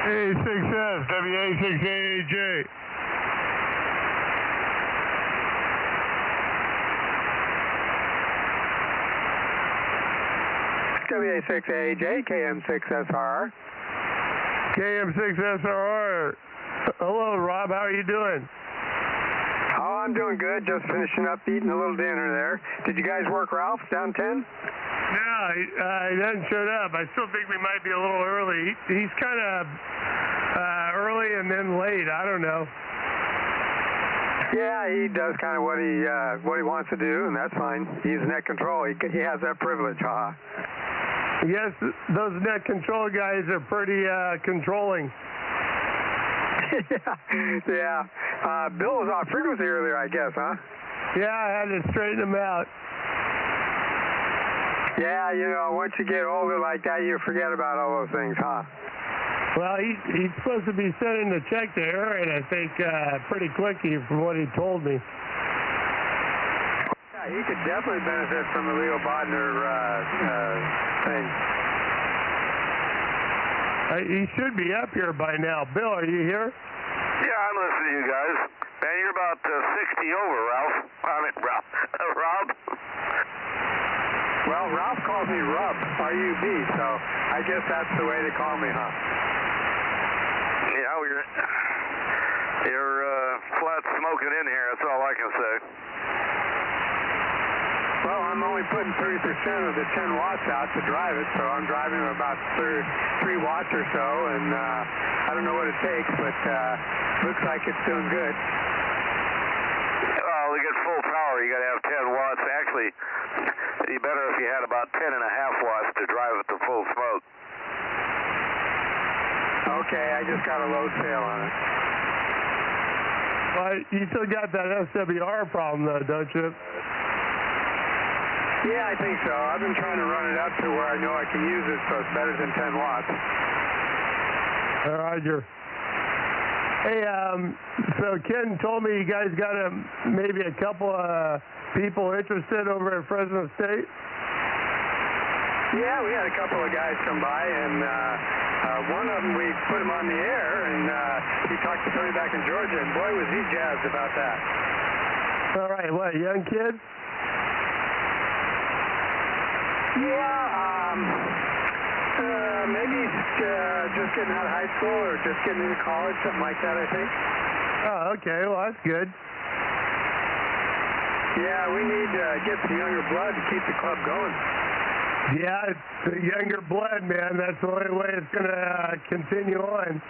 A6S, WA6AJ. WA6AJ, KM6SR. KM6SR. Hello, Rob. How are you doing? Oh, I'm doing good. Just finishing up eating a little dinner there. Did you guys work Ralph down 10? No, he hasn't showed up. I still think we might be a little early. He's kind of early and then late. I don't know. Yeah, he does kind of what he wants to do, and that's fine. He's net control. He has that privilege, huh? Yes, those net control guys are pretty controlling. Yeah. Bill was off frequency earlier, I guess, huh? Yeah, I had to straighten him out. Yeah, you know, once you get older like that, you forget about all those things, huh? Well, he's supposed to be sending a check to Aaron, I think, pretty quickly from what he told me. Yeah, he could definitely benefit from a Leo Bodner thing. He should be up here by now. Bill, are you here? Yeah, I'm listening to you guys. Man, you're about 60 over, Ralph. Rob. Well, Ralph calls me Rub, R-U-B, so I guess that's the way to call me, huh? Yeah, you're flat smoking in here. That's all I can say. Well, I'm only putting 30% of the 10 watts out to drive it, so I'm driving about 3 watts or so, and I don't know what it takes, but looks like it's doing good. Well, to get full power, you got to have 10 watts. Actually, it'd be better if you had about 10.5 watts to drive it to full smoke. Okay, I just got a load fail on it. Well, you still got that SWR problem, though, don't you? Yeah, I think so. I've been trying to run it up to where I know I can use it, so it's better than 10 watts. Roger. Hey, so Ken told me you guys got maybe a couple of people interested over at Fresno State? Yeah, we had a couple of guys come by, and one of them, we put him on the air, and he talked to somebody back in Georgia, and boy, was he jazzed about that. All right, what, young kids? Yeah, maybe just getting out of high school or just getting into college, something like that, I think. Oh, okay, well, that's good. Yeah, we need to get some younger blood to keep the club going. Yeah, it's the younger blood, man. That's the only way it's going to continue on.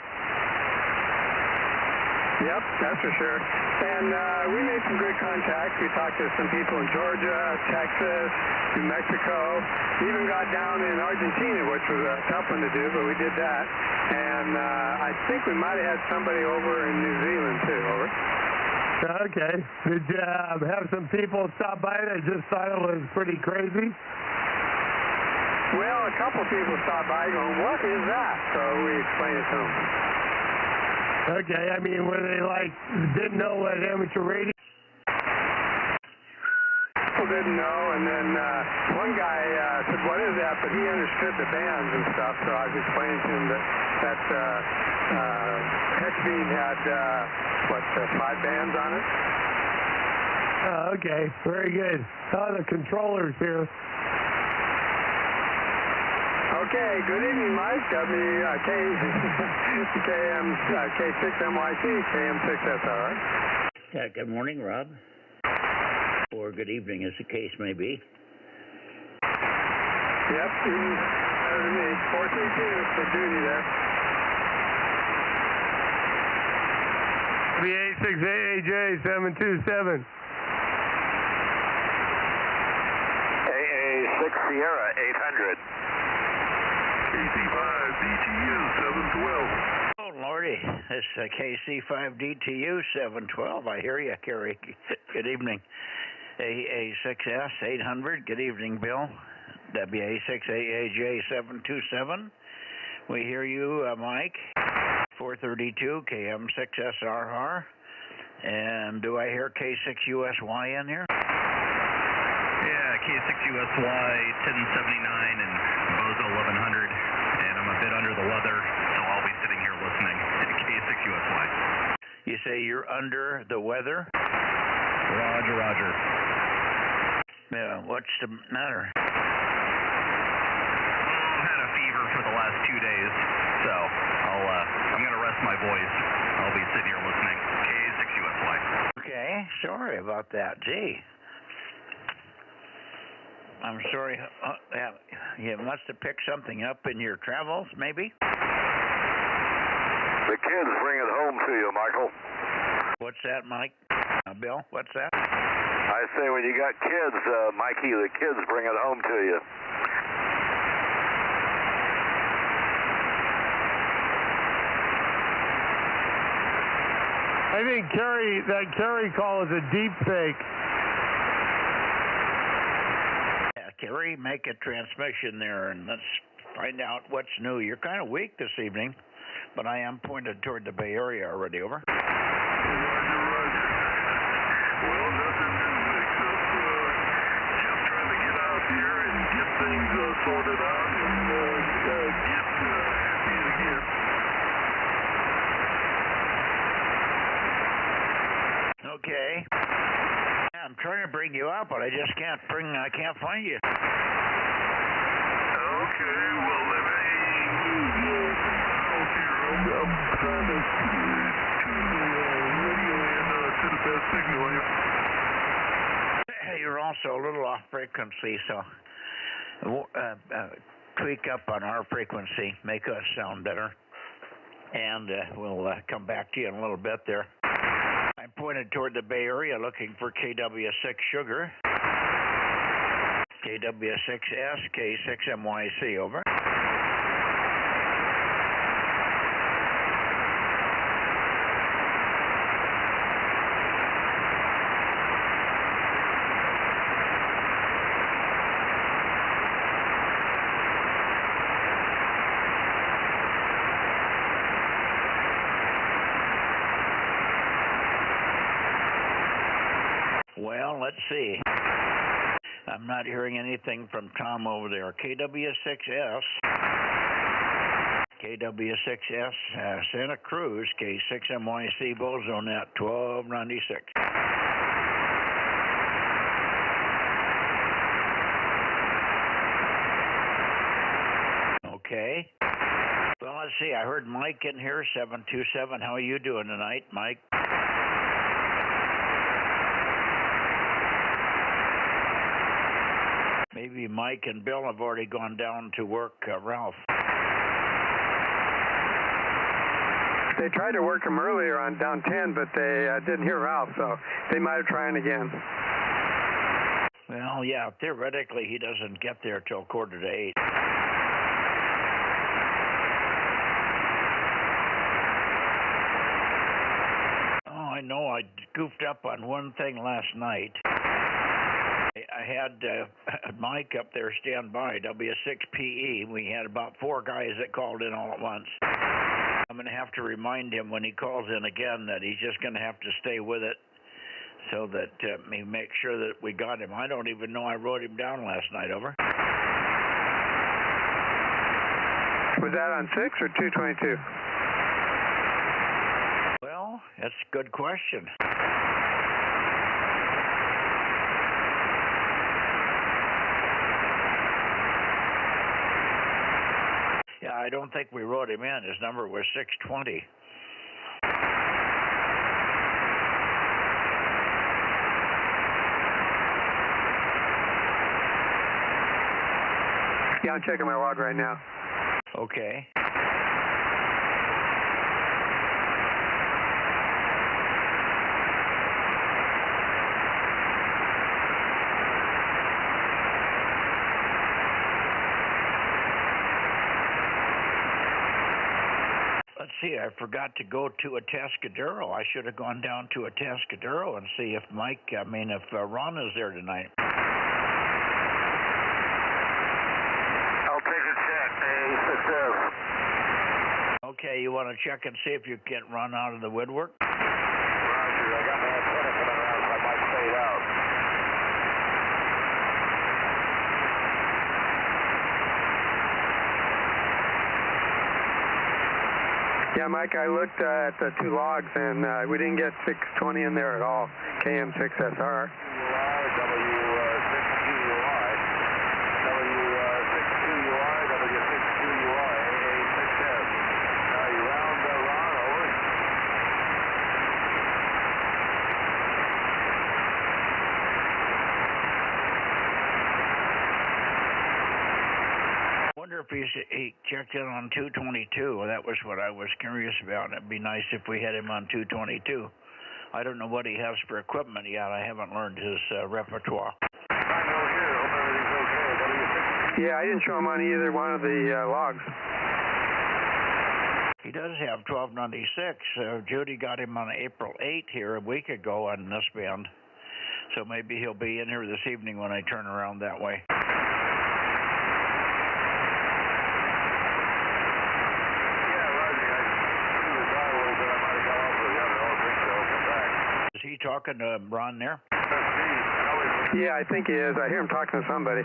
Yep, that's for sure. And we made some good contacts. We talked to some people in Georgia, Texas, New Mexico. We even got down in Argentina, which was a tough one to do, but we did that. And I think we might have had somebody over in New Zealand, too. Over. Okay. Did you have some people stop by that just thought it was pretty crazy? Well, a couple people stopped by going, what is that? So we explained it to them. Okay, I mean, were they like, didn't know what amateur radio? People didn't know, and then one guy said, what is that? But he understood the bands and stuff, so I was explaining to him that X-Beam had, 5 bands on it? Oh, okay, very good. Oh, the controllers here. Okay, good evening, Mike. K6MYC, KM6SR. Yeah, good morning, Rob. Or good evening, as the case may be. Yep, better than me. 432 for duty there. WA6AJ727. AA6 Sierra 800. KC5DTU 712. Oh, Lordy, it's KC5DTU 712. I hear you, Kerry. Good evening. AA6S 800. Good evening, Bill. WA6AAJ 727. We hear you, Mike. 432 KM6SRR. And do I hear K6USY in here? Yeah, K6USY 1079 and Bozo 1100. And I'm a bit under the weather, so I'll be sitting here listening. K6USY. You say you're under the weather? Roger, roger. Yeah, what's the matter? Well, I've had a fever for the last 2 days, so I'm going to rest my voice. I'll be sitting here listening. K6USY. Okay, sorry about that. Gee. I'm sorry. You must have picked something up in your travels, maybe? The kids bring it home to you, Michael. What's that, Mike? Bill, what's that? I say when you got kids, Mikey, the kids bring it home to you. I think that Kerry call is a deep fake. Yeah, Kerry, make a transmission there, and let's find out what's new. You're kind of weak this evening, but I am pointed toward the Bay Area already. Over. Roger, roger. Well, nothing new except just trying to get out here and get things sorted out and get happy again. Okay. I'm trying to bring you up, but I just can't find you. Okay, well, let me move out here. I'm trying to tune the radio in to the best signal here. You're also a little off frequency, so tweak up on our frequency, make us sound better, and we'll come back to you in a little bit there. I'm pointed toward the Bay Area looking for KW6 Sugar, KW6S, K6MYC, over. Well, let's see. I'm not hearing anything from Tom over there. KW6S, Santa Cruz, K6MYC, Bozo Net, 1296. Okay. Well, let's see. I heard Mike in here, 727. How are you doing tonight, Mike? Maybe Mike and Bill have already gone down to work, Ralph. They tried to work him earlier on down 10, but they didn't hear Ralph, so they might have tried again. Well, yeah, theoretically he doesn't get there till 7:45. Oh, I know. I goofed up on one thing last night. I had Mike up there stand by, W6PE. We had about 4 guys that called in all at once. I'm going to have to remind him when he calls in again that he's just going to have to stay with it so that we make sure that we got him. I don't even know I wrote him down last night, over. Was that on 6 or 222? Well, that's a good question. Yeah, I don't think we wrote him in. His number was 620. Yeah, I'm checking my log right now. Okay. Let's see, I forgot to go to Atascadero. I should have gone down to Atascadero and see if Ron is there tonight. I'll take a check, A6S. Okay, you want to check and see if you get Ron out of the woodwork? Roger, I got my antenna coming around, so I might fade out. Yeah, Mike, I looked at the two logs, and we didn't get 620 in there at all. KM6SR. I wonder if he checked in on 222. That was what I was curious about. It'd be nice if we had him on 222. I don't know what he has for equipment yet. I haven't learned his repertoire. Yeah, I didn't show him on either one of the logs. He does have 1296. Judy got him on April 8 here a week ago on this band. So maybe he'll be in here this evening when I turn around that way. Is he talking to Ron there? Yeah, I think he is. I hear him talking to somebody.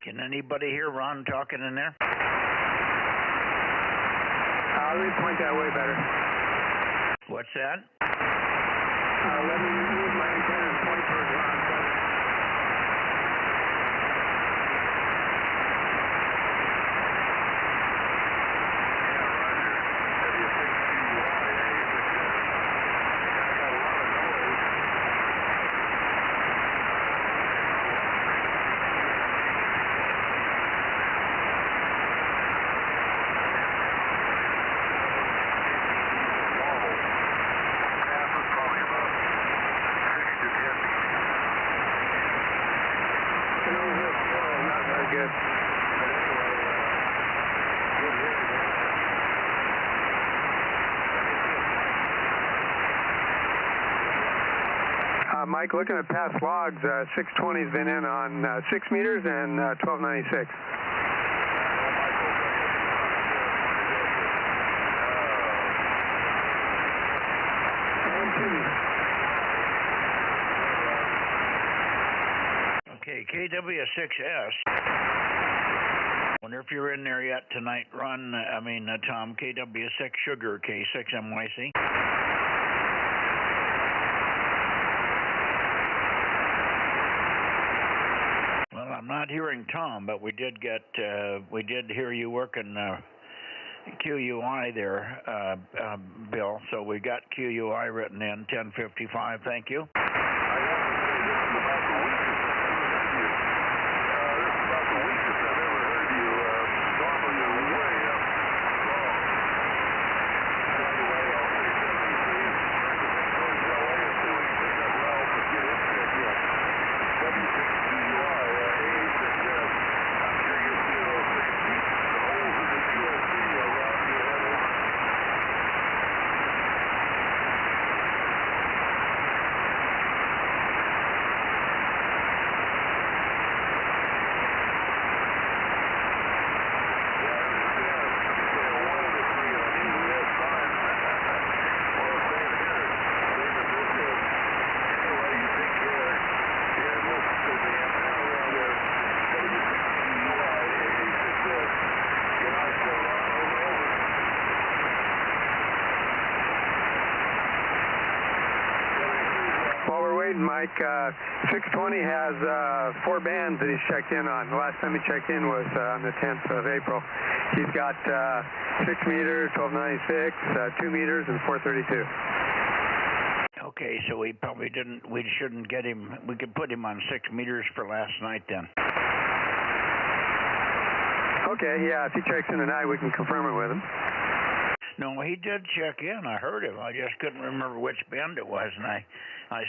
Can anybody hear Ron talking in there? Let me point that way better. What's that? Let me move my antenna and point towards Ron. Good. Mike, looking at past logs, 620's been in on 6 meters and 1296. And 2 meters. Okay, KW6S. Wonder if you're in there yet tonight, Ron. Tom, KW6 Sugar, K6MYC. Well, I'm not hearing Tom, but we did hear you working QUI there, Bill. So we got QUI written in 1055. Thank you. Mike, 620 has 4 bands that he's checked in on. The last time he checked in was on the 10th of April. He's got 6 meters, 1296, 2 meters, and 432. Okay, so we shouldn't get him. We could put him on 6 meters for last night then. Okay, yeah, if he checks in tonight, we can confirm it with him. No, he did check in. I heard him. I just couldn't remember which bend it was, and I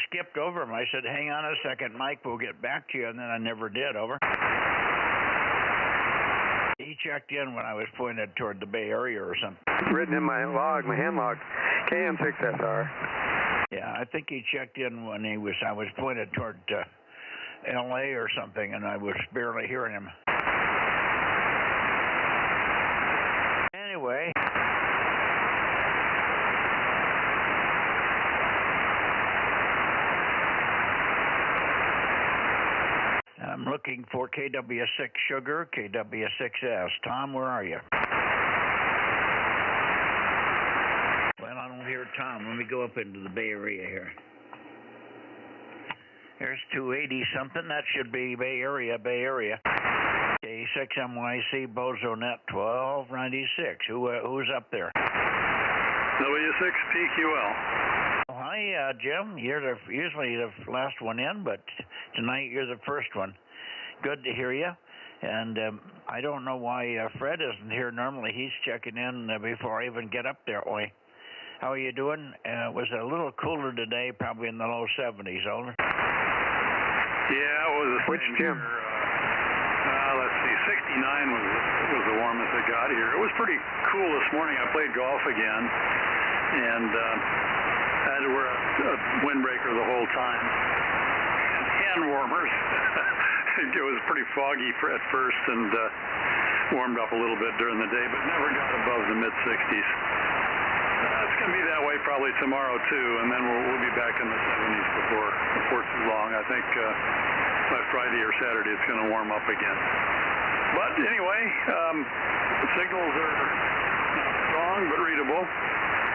skipped over him. I said, hang on a second, Mike, we'll get back to you, and then I never did. Over. He checked in when I was pointed toward the Bay Area or something. Written in my log, my hand log, KM6SR. Yeah, I think he checked in when I was pointed toward L.A. or something, and I was barely hearing him. Anyway. I'm looking for KW6 Sugar, KW6S. Tom, where are you? Well, I don't hear Tom. Let me go up into the Bay Area here. There's 280 something. That should be Bay Area, Bay Area. K6MYC Bozo Net 1296. Who's up there? W6PQL. Oh, hi, Jim. You're usually the last one in, but tonight you're the first one. Good to hear you. And I don't know why Fred isn't here. Normally he's checking in before I even get up there. Oi. How are you doing? It was a little cooler today, probably in the low 70s, Older. Yeah, it was. Which Jim? Let's see, 69 was the warmest it got here. It was pretty cool this morning. I played golf again, and I had to wear a windbreaker the whole time. And hand warmers. It was pretty foggy at first, and warmed up a little bit during the day, but never got above the mid-60s. It's going to be that way probably tomorrow too, and then we'll be back in the 70s before too long. I think by Friday or Saturday it's going to warm up again. But anyway, the signals are not strong but readable.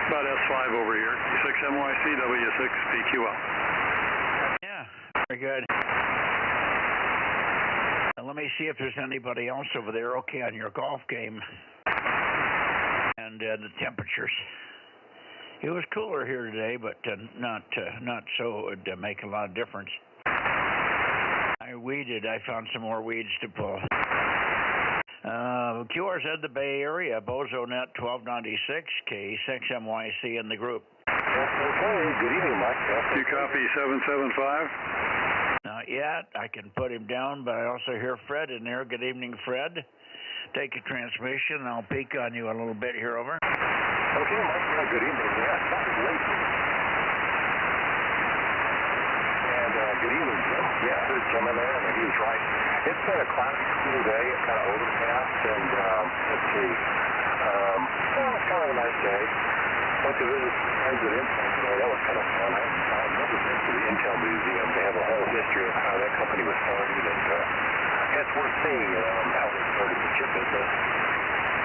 About S5 over here. 6MYC W6PQL. Yeah, very good. Now, let me see if there's anybody else over there okay on your golf game and the temperatures. It was cooler here today, but not so it would make a lot of difference. I weeded. I found some more weeds to pull. QRZ, the Bay Area, Bozo Net 1296, K6MYC in the group. Okay, good evening, Mike. You copy 775? Not yet. I can put him down, but I also hear Fred in there. Good evening, Fred. Take a transmission, and I'll peek on you a little bit here, over. Okay, Mike, good evening. Yeah, sorry, late. And good evening, Jim. Yeah, there's Jim in there, and he was right. It's been a cloudy, cool day. It's kind of overcast, and let's see. Well, it's kind of a nice day. Went to visit Transit Intel today. That was kind of fun. I've never been to the Intel Museum. They have a whole history of how that company was started, and it's worth seeing how they started the chip business.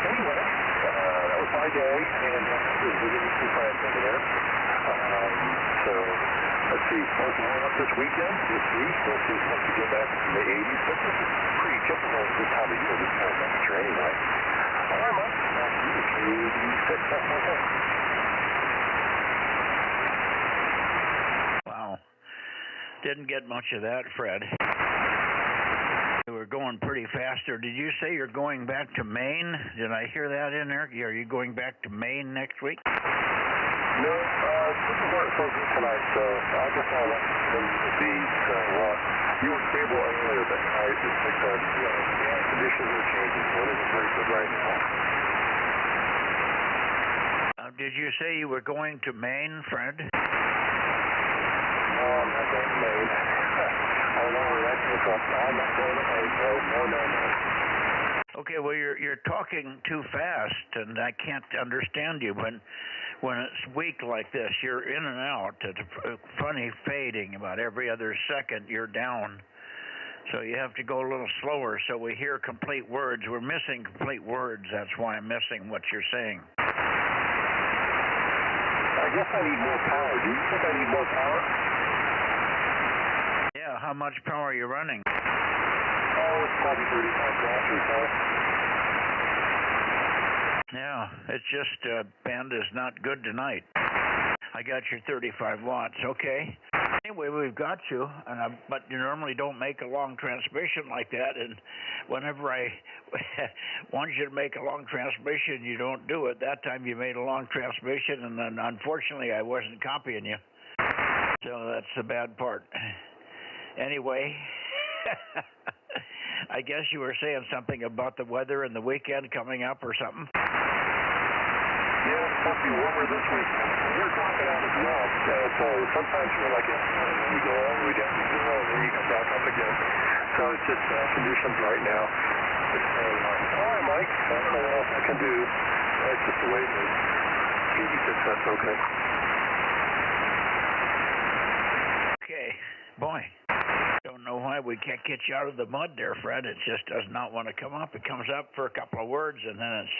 Anyway, that was my day, and I was visiting some friends over there. So, let's see, supposed to warm up this weekend, this week. We'll see, supposed to get back in the 80s, but this is pretty typical of this time of year, this kind of temperature anyway. All right, Mike, back to you, 386. Wow. Didn't get much of that, Fred. You were going pretty fast there. Did you say you're going back to Maine? Did I hear that in there? Are you going back to Maine next week? No, this is where it focused tonight, so I just want to let you see you were stable earlier, but I just think that, conditions are changing. What is very good right now? Did you say you were going to Maine, Fred? No, I'm not going to Maine. I don't know where that came from. I'm not going to Maine. No. Okay, well, you're talking too fast, and I can't understand you. When it's weak like this, you're in and out. It's a funny fading. About every other second, you're down. So you have to go a little slower so we hear complete words. We're missing complete words. That's why I'm missing what you're saying. I guess I need more power. Do you think I need more power? Yeah, how much power are you running? Oh, it's probably 35 watts or so. Yeah, it's just band is not good tonight. I got your 35 watts. Okay. Anyway, we've got you, but you normally don't make a long transmission like that. And whenever I want you to make a long transmission, you don't do it. That time you made a long transmission, and then unfortunately I wasn't copying you. So that's the bad part. Anyway, I guess you were saying something about the weather and the weekend coming up or something. Yeah, it's supposed to be warmer this week. We're talking out as well. So sometimes you're like, you go all the way down to zero, and then you come back up again. So it's just conditions right now. Hi, Mike. I don't know what else I can do. That's just the way it is. TV6, that's okay. Okay, boy. Don't know why we can't get you out of the mud there, Fred. It just does not want to come up. It comes up for a couple of words, and then it's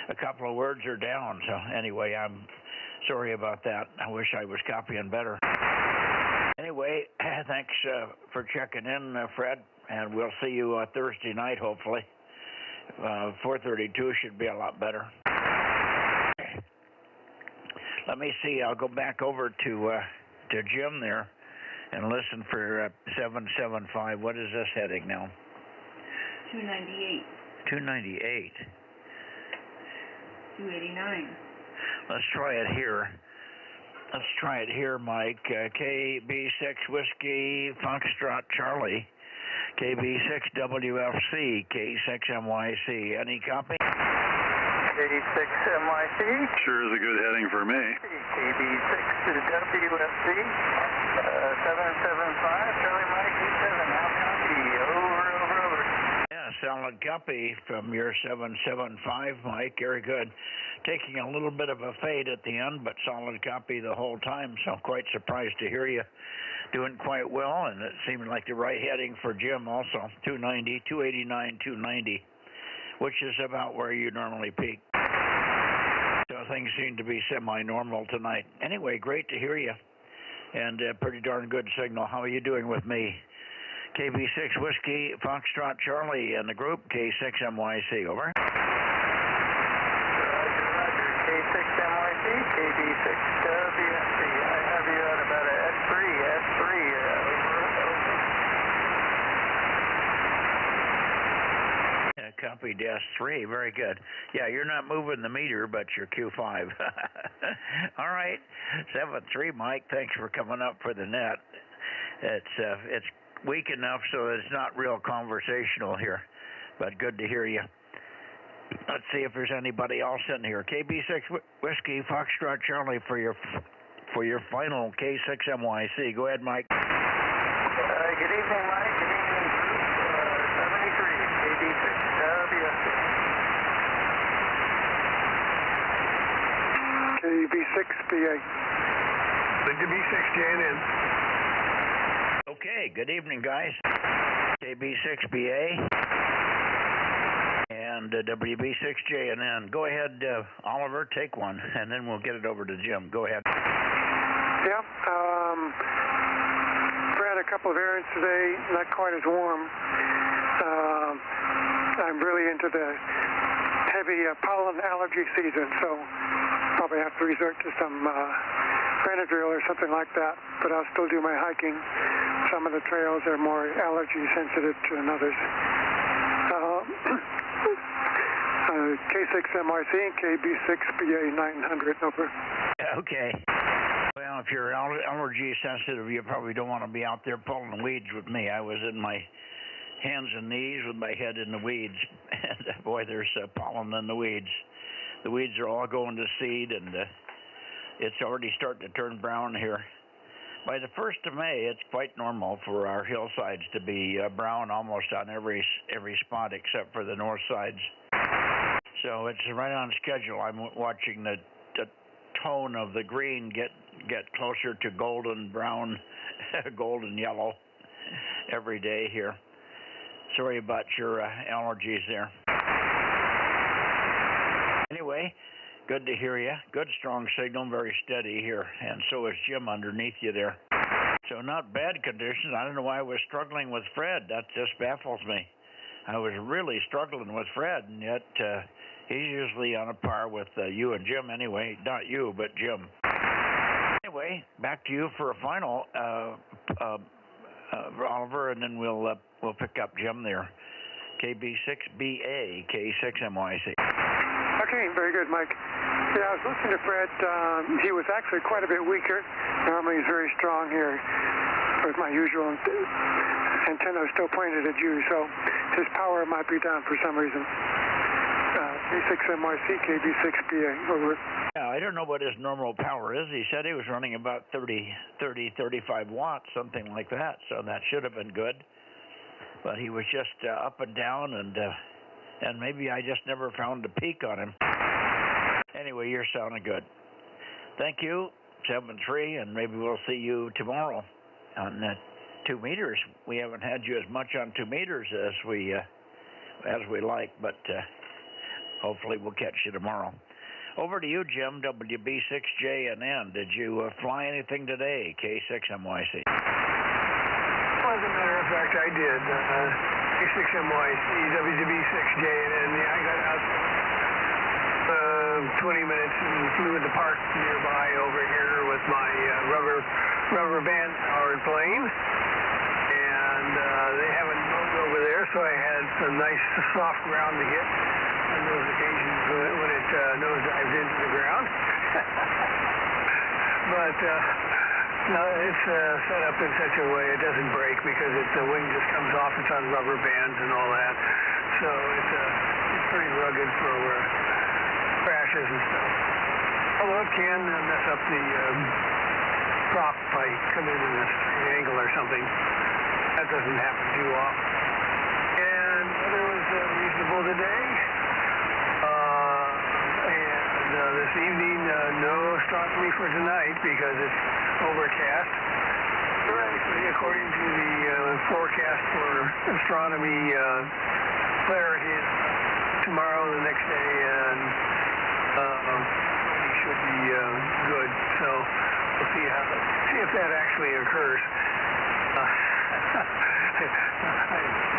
a couple of words are down. So anyway, I'm sorry about that. I wish I was copying better. Anyway, thanks for checking in, Fred, and we'll see you Thursday night, hopefully. 4:32 should be a lot better. Let me see. I'll go back over to Jim there and listen for 775. What is this heading now? 298. 298. 289. Let's try it here. Let's try it here, Mike. KB6 Whiskey Foxtrot Charlie. KB6WFC K6MYC. Any copy? KB6MYC. Sure is a good heading for me. KB6WFC 775 Charlie Mike 87. Now copy. Over. Yeah, solid copy from your 775, Mike. Very good. Taking a little bit of a fade at the end, but solid copy the whole time, so quite surprised to hear you doing quite well, and it seemed like the right heading for Jim also. 290, 289, 290, which is about where you normally peak. So things seem to be semi-normal tonight. Anyway, great to hear you, and pretty darn good signal. How are you doing with me? KB6 Whiskey Foxtrot Charlie and the group, K6MYC, over. K6MYC, KB6WFC. I have you at about a S3, over. Yeah, copied S3, very good. Yeah, you're not moving the meter, but you're Q5. All right, 7-3, Mike, thanks for coming up for the net. It's weak enough so it's not real conversational here, but good to hear you. Let's see if there's anybody else in here. KB6 Whiskey Foxtrot Charlie for your final K6MYC. Go ahead, Mike. Good evening, Mike. Good evening, group. 73, KB6WFC. KB6BA. WB6JNN. Okay, good evening, guys. KB6BA. And WB6JNN. Go ahead, Oliver, take one, and then we'll get it over to Jim. Go ahead. Yeah, ran a couple of errands today, not quite as warm. I'm really into the heavy pollen allergy season, so probably have to resort to some Benadryl or something like that, but I'll still do my hiking. Some of the trails are more allergy sensitive than others. K6MYC and KB6BA 900, over. Okay. Well, if you're allergy sensitive, you probably don't want to be out there pulling weeds with me. I was in my hands and knees with my head in the weeds, and boy, there's pollen in the weeds. The weeds are all going to seed, and it's already starting to turn brown here. By the 1st of May, it's quite normal for our hillsides to be brown almost on every spot except for the north sides. So it's right on schedule. I'm watching the tone of the green get closer to golden brown, golden yellow every day here. Sorry about your allergies there. Anyway, good to hear you. Good strong signal, very steady here, and so is Jim underneath you there. So not bad conditions. I don't know why I was struggling with Fred. That just baffles me. I was really struggling with Fred, and yet he's usually on a par with you and Jim anyway. Not you, but Jim. Anyway, back to you for a final, Oliver, and then we'll pick up Jim there. KB6BA, K6MYC. Okay, very good, Mike. Yeah, I was listening to Fred. He was actually quite a bit weaker. Normally he's very strong here. With my usual antenna still pointed at you, so his power might be down for some reason. K6MYC, KB6BA, over. Yeah, I don't know what his normal power is. He said he was running about 35 watts, something like that, so that should have been good. But he was just up and down, and maybe I just never found a peak on him. Anyway, you're sounding good. Thank you, 7-3, and maybe we'll see you tomorrow on 2 meters. We haven't had you as much on 2 meters as we like, but hopefully we'll catch you tomorrow. Over to you, Jim, WB6JNN. Did you fly anything today, K6MYC? As a matter of fact, I did. K6MYC, WB6JNN. I got out 20 minutes and flew at the park nearby over here with my rubber band powered plane. And they haven't moved over there, so I had some nice soft ground to hit on those occasions when it nosedives into the ground. But it's set up in such a way it doesn't break because the wing just comes off. It's on rubber bands and all that. So it's pretty rugged for crashes and stuff. Although it can mess up the prop if I come in at a straight angle or something. That doesn't happen too often. And the weather was reasonable today. This evening, no astronomy for tonight because it's overcast. Theoretically, according to the forecast for astronomy clarity, tomorrow, the next day, and it should be good. So we'll see if that actually occurs.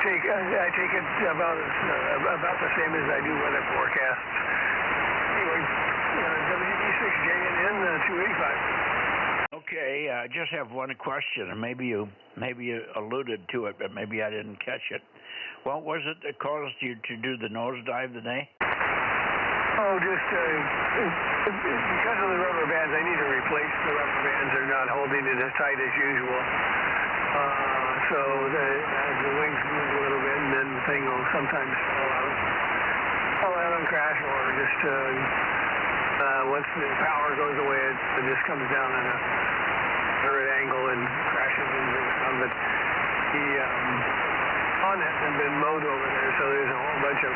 I take it about the same as I do weather forecasts. Anyway, WB6JNN 285. Okay, I just have one question, and maybe you alluded to it, but maybe I didn't catch it. What was it that caused you to do the nosedive today? Oh, just because of the rubber bands. I need to replace the rubber bands. They're not holding it as tight as usual. So the wings move a little bit, and then the thing will sometimes fall out and crash, or just once the power goes away, it just comes down at a right angle and crashes into the ground. But the pond hasn't been mowed over there, so there's a whole bunch of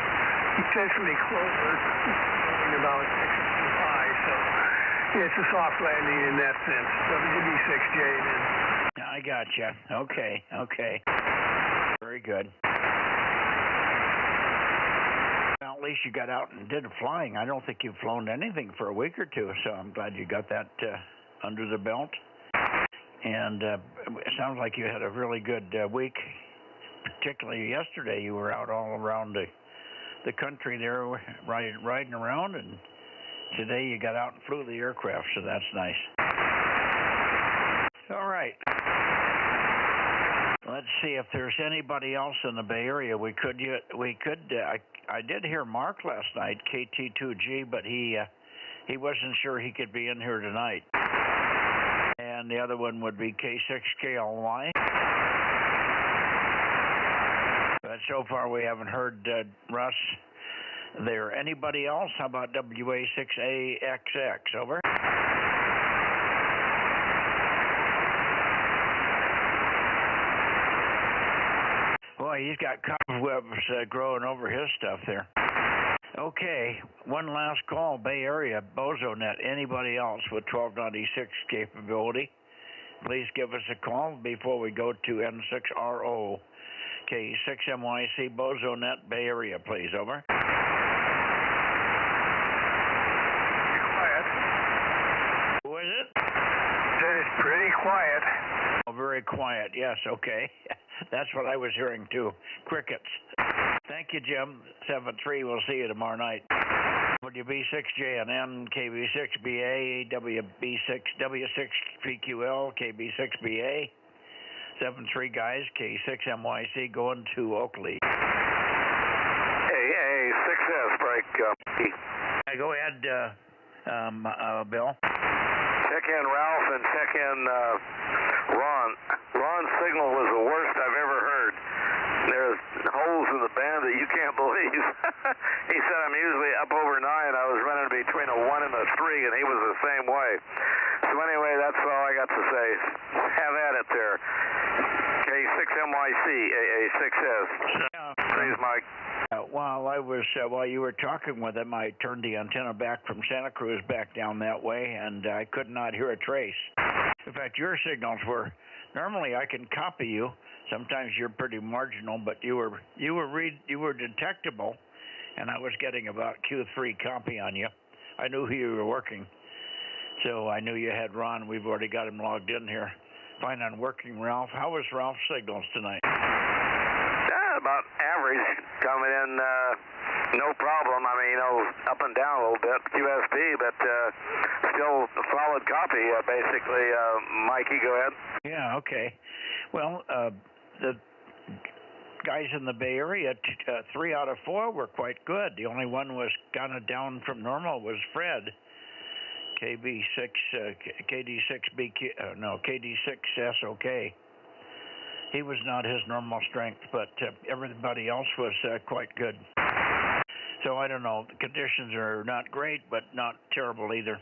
essentially clover going about 6 inches high. So it's a soft landing in that sense. WB6J. I gotcha. Okay. Very good. Well, at least you got out and did flying. I don't think you've flown anything for a week or two, so I'm glad you got that under the belt. And it sounds like you had a really good week. Particularly yesterday, you were out all around the country there, riding around, and today you got out and flew the aircraft, so that's nice. All right. Let's see if there's anybody else in the Bay Area. I did hear Mark last night, KT2G, but he wasn't sure he could be in here tonight. And the other one would be K6KLY. But so far we haven't heard Russ there. Anybody else? How about WA6AXX? Over. Boy, he's got cobwebs growing over his stuff there. Okay, one last call, Bay Area, Bozo Net. Anybody else with 1296 capability, please give us a call before we go to N6RO. K6MYC, Bozo Net, Bay Area, please. Over. Quiet. Who is it? Said it's pretty quiet. Oh, very quiet. Yes, okay. That's what I was hearing, too. Crickets. Thank you, Jim. 7-3. We'll see you tomorrow night. WB6JNN, KB6BA, W6PQL, KB6BA, 73 guys, K6MYC going to Oakley. AA6S break. Go ahead, Bill. Check in Ralph and check in Ron. Ron's signal was the worst I've ever heard. There's holes in the band that you can't believe. He said I'm usually up over 9. I was running between a 1 and a 3, and he was the same way. So anyway, that's all I got to say. Have at it there. K6MYC, AA6S. Please, Mike. While you were talking with him, I turned the antenna back from Santa Cruz back down that way, and I could not hear a trace. In fact, your signals were. Normally, I can copy you. Sometimes you're pretty marginal, but you were detectable, and I was getting about Q3 copy on you. I knew who you were working, so I knew you had Ron. We've already got him logged in here. Fine on working, Ralph. How was Ralph's signals tonight? About average, coming in no problem. I mean, up and down a little bit, QSP, but still a solid copy, basically. Mikey, go ahead. Yeah, okay. Well, the guys in the Bay Area, 3 out of 4 were quite good. The only one was kind of down from normal was Fred. KD6SOK. He was not his normal strength, but everybody else was quite good. So I don't know. The conditions are not great, but not terrible either.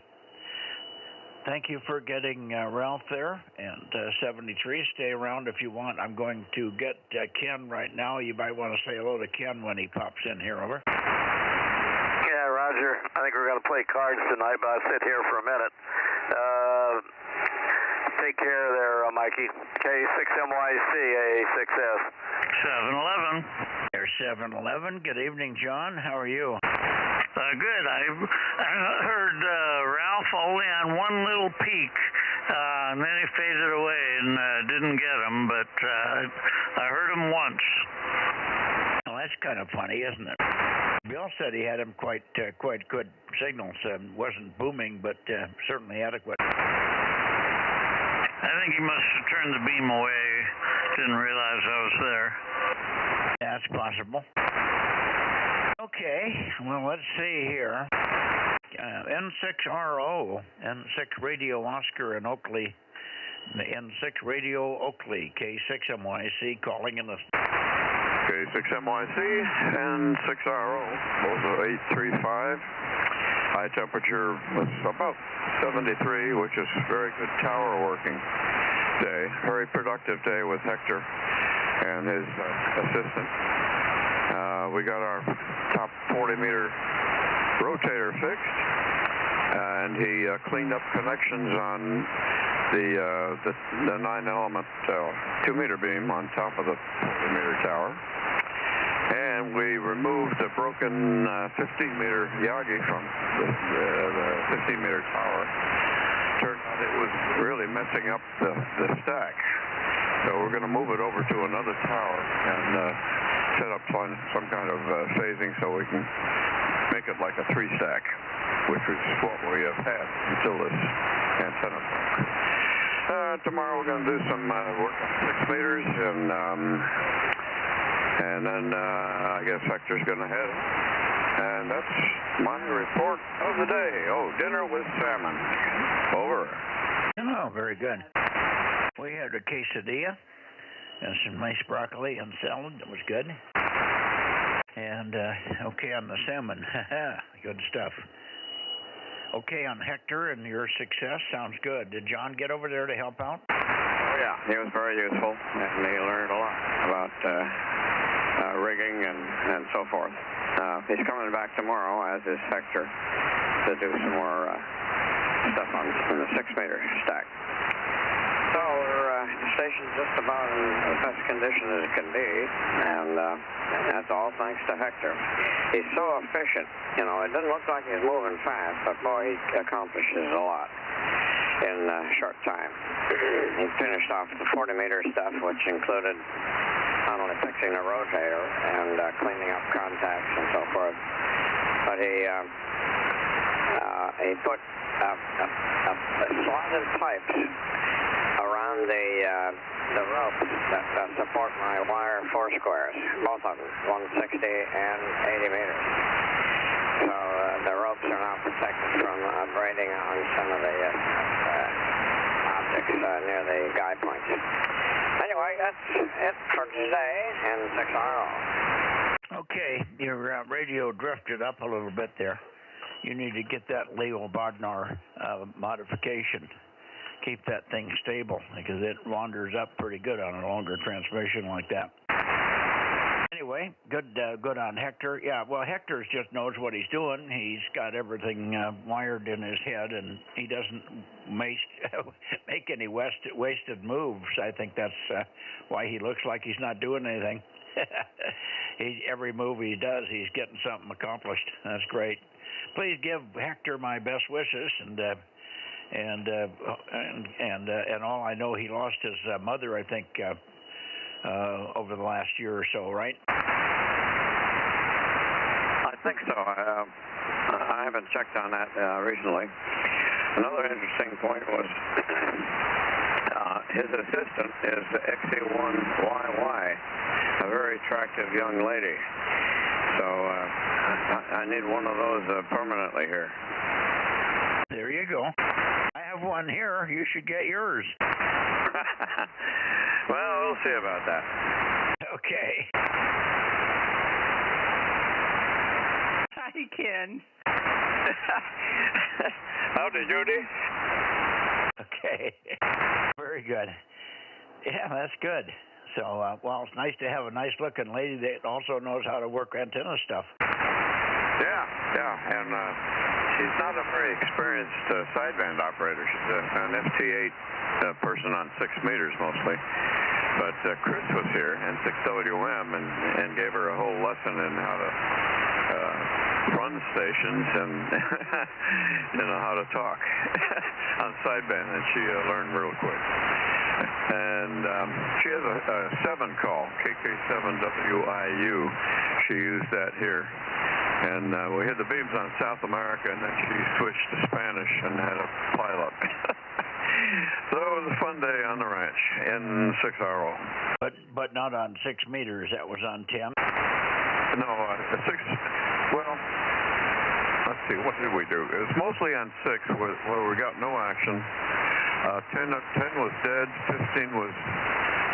Thank you for getting Ralph there, and 73. Stay around if you want. I'm going to get Ken right now. You might want to say hello to Ken when he pops in here, over. Yeah, Roger. I think we're going to play cards tonight, but I'll sit here for a minute. Take care there, Mikey. K6MYC, AA6S. 7-11. There's 7-11. Good evening, John. How are you? Good. I heard Ralph only on one little peak, and then he faded away and didn't get him, but I heard him once. Well, that's kind of funny, isn't it? Bill said he had him quite good signals. Wasn't booming, but certainly adequate. I think he must have turned the beam away. Didn't realize I was there. That's possible. Okay, well, let's see here. N6RO, N6 Radio Oscar in Oakley, N6 Radio Oakley, K6MYC calling in the... K6MYC, N6RO, Bozo 835. High temperature was about 73, which is very good tower working day. Very productive day with Hector and his assistant. We got our top 40-meter rotator fixed, and he cleaned up connections on the 9-element 2-meter beam on top of the 40-meter tower. And we removed the broken 15-meter Yagi from the 15-meter tower. Turned out it was really messing up the stack. So we're going to move it over to another tower and set up some kind of phasing so we can make it like a 3-stack, which is what we have had until this antenna broke. Tomorrow we're going to do some work on 6 meters, and then I guess Hector's going to head. And that's my report of the day. Oh, dinner with salmon. Over. Oh, very good. We had a quesadilla and some nice broccoli and salad. That was good. And okay on the salmon. Good stuff. Okay on Hector and your success. Sounds good. Did John get over there to help out? Oh, yeah. He was very useful, and he learned a lot about rigging and so forth. He's coming back tomorrow, as is Hector, to do some more stuff on the 6-meter stack. So the station's just about in the best condition as it can be, and that's all thanks to Hector. He's so efficient. You know, it doesn't look like he's moving fast, but boy, he accomplishes a lot in a short time. He finished off the 40-meter stuff, which included not only fixing the rotator and cleaning up contacts and so forth, but he put slotted pipes around the ropes that support my wire four squares, both of them, 160 and 80 meters. So the ropes are now protected from braiding on some of the objects near the guy points. Anyway, that's it for today in 6RO. Okay, your radio drifted up a little bit there. You need to get that Leo Bodnar modification. Keep that thing stable because it wanders up pretty good on a longer transmission like that. Anyway, good on Hector. Yeah, well, Hector just knows what he's doing. He's got everything wired in his head, and he doesn't make any wasted moves. I think that's why he looks like he's not doing anything. Every move he does, he's getting something accomplished. That's great. Please give Hector my best wishes, and all. I know he lost his mother, I think, over the last year or so, right? I think so. I haven't checked on that recently. Another interesting point was his assistant is XE1YY, a very attractive young lady. So I need one of those permanently here. There you go. I have one here. You should get yours. Well, we'll see about that. Okay. Hi, Ken. Howdy, Judy. Okay. Very good. Yeah, that's good. So, well, it's nice to have a nice-looking lady that also knows how to work antenna stuff. Yeah, and she's not a very experienced sideband operator. She's an FT8 person on 6 meters mostly. But Chris was here in 6WM and gave her a whole lesson in how to run stations and how to talk on sideband, and she learned real quick. And she has a 7 call, KK7WIU. She used that here. And we had the beams on South America, and then she switched to Spanish and had a pilot. So it was a fun day on the ranch in 6RO. But not on 6 meters. That was on 10. No, 6. Well, let's see. What did we do? It was mostly on 6, where we got no action. 10 was dead. 15 was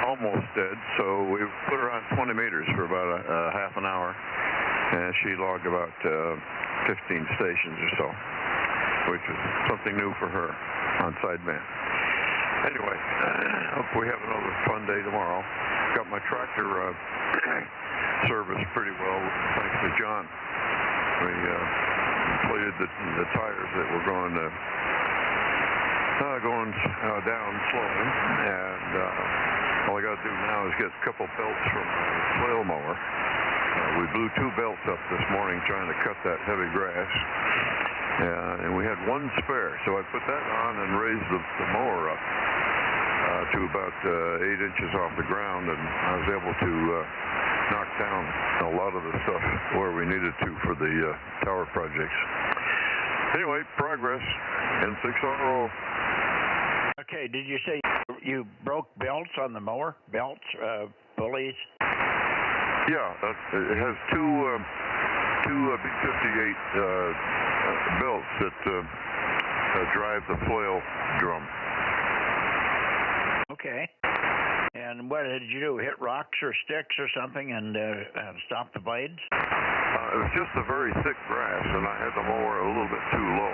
almost dead. So we put her on 20 meters for about a half an hour, and she logged about 15 stations or so, which was something new for her on sideband. Anyway, hope we have another fun day tomorrow. Got my tractor serviced pretty well, thanks to John. We inflated the tires that were going down slowly, and all I got to do now is get a couple belts from the flail mower. We blew 2 belts up this morning trying to cut that heavy grass, and we had 1 spare, so I put that on and raised the mower up to about 8 inches off the ground, and I was able to knock down a lot of the stuff where we needed to for the tower projects. Anyway, progress in 6RO. Okay, did you say you broke belts on the mower? Belts, pulleys? Yeah, it has two B-58 belts that drive the flail drum. Okay. And what did you do? Hit rocks or sticks or something and stop the blades? It was just a very thick grass, and I had the mower a little bit too low,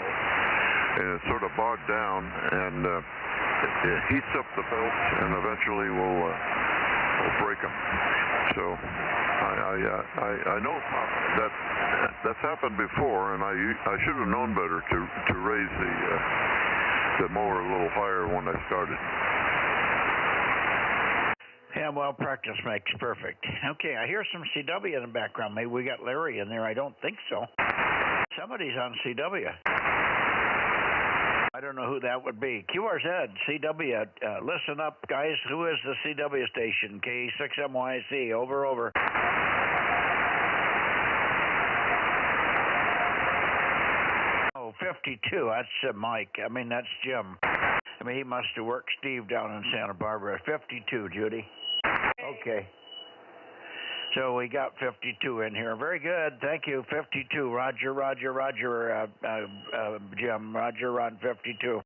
and it sort of bogged down, and it heats up the belts, and eventually will break them. So I know that's happened before, and I should have known better to raise the mower a little higher when I started. Yeah, well, practice makes perfect. Okay, I hear some CW in the background. Maybe we got Larry in there. I don't think so. Somebody's on CW. I don't know who that would be. QRZ, CW, listen up, guys. Who is the CW station? K6MYC, over. 52. That's Mike. I mean, that's Jim. I mean, he must have worked Steve down in Santa Barbara. 52, Judy. Okay. So we got 52 in here. Very good. Thank you. 52. Roger, Jim. Roger on 52.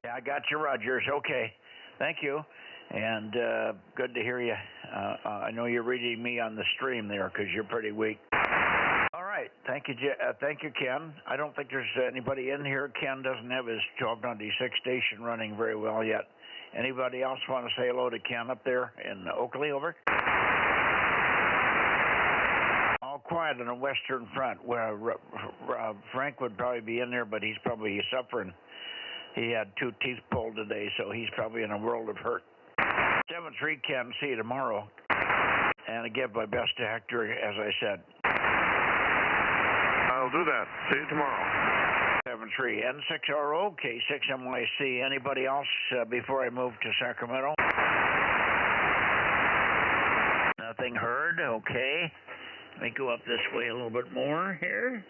Yeah, I got you, Rogers. Okay. Thank you. And good to hear you. I know you're reading me on the stream there because you're pretty weak. All right. Thank you, Ken. I don't think there's anybody in here. Ken doesn't have his 1296 station running very well yet. Anybody else want to say hello to Ken up there in Oakley? Over. All quiet on the Western Front. Where Frank would probably be in there, but he's probably suffering. He had 2 teeth pulled today, so he's probably in a world of hurt. 7-3, Ken. See you tomorrow. And I give my best to Hector, as I said. I'll do that. See you tomorrow. 7-3, N6RO, K6MYC. Anybody else before I move to Sacramento? Nothing heard. Okay. Let me go up this way a little bit more here.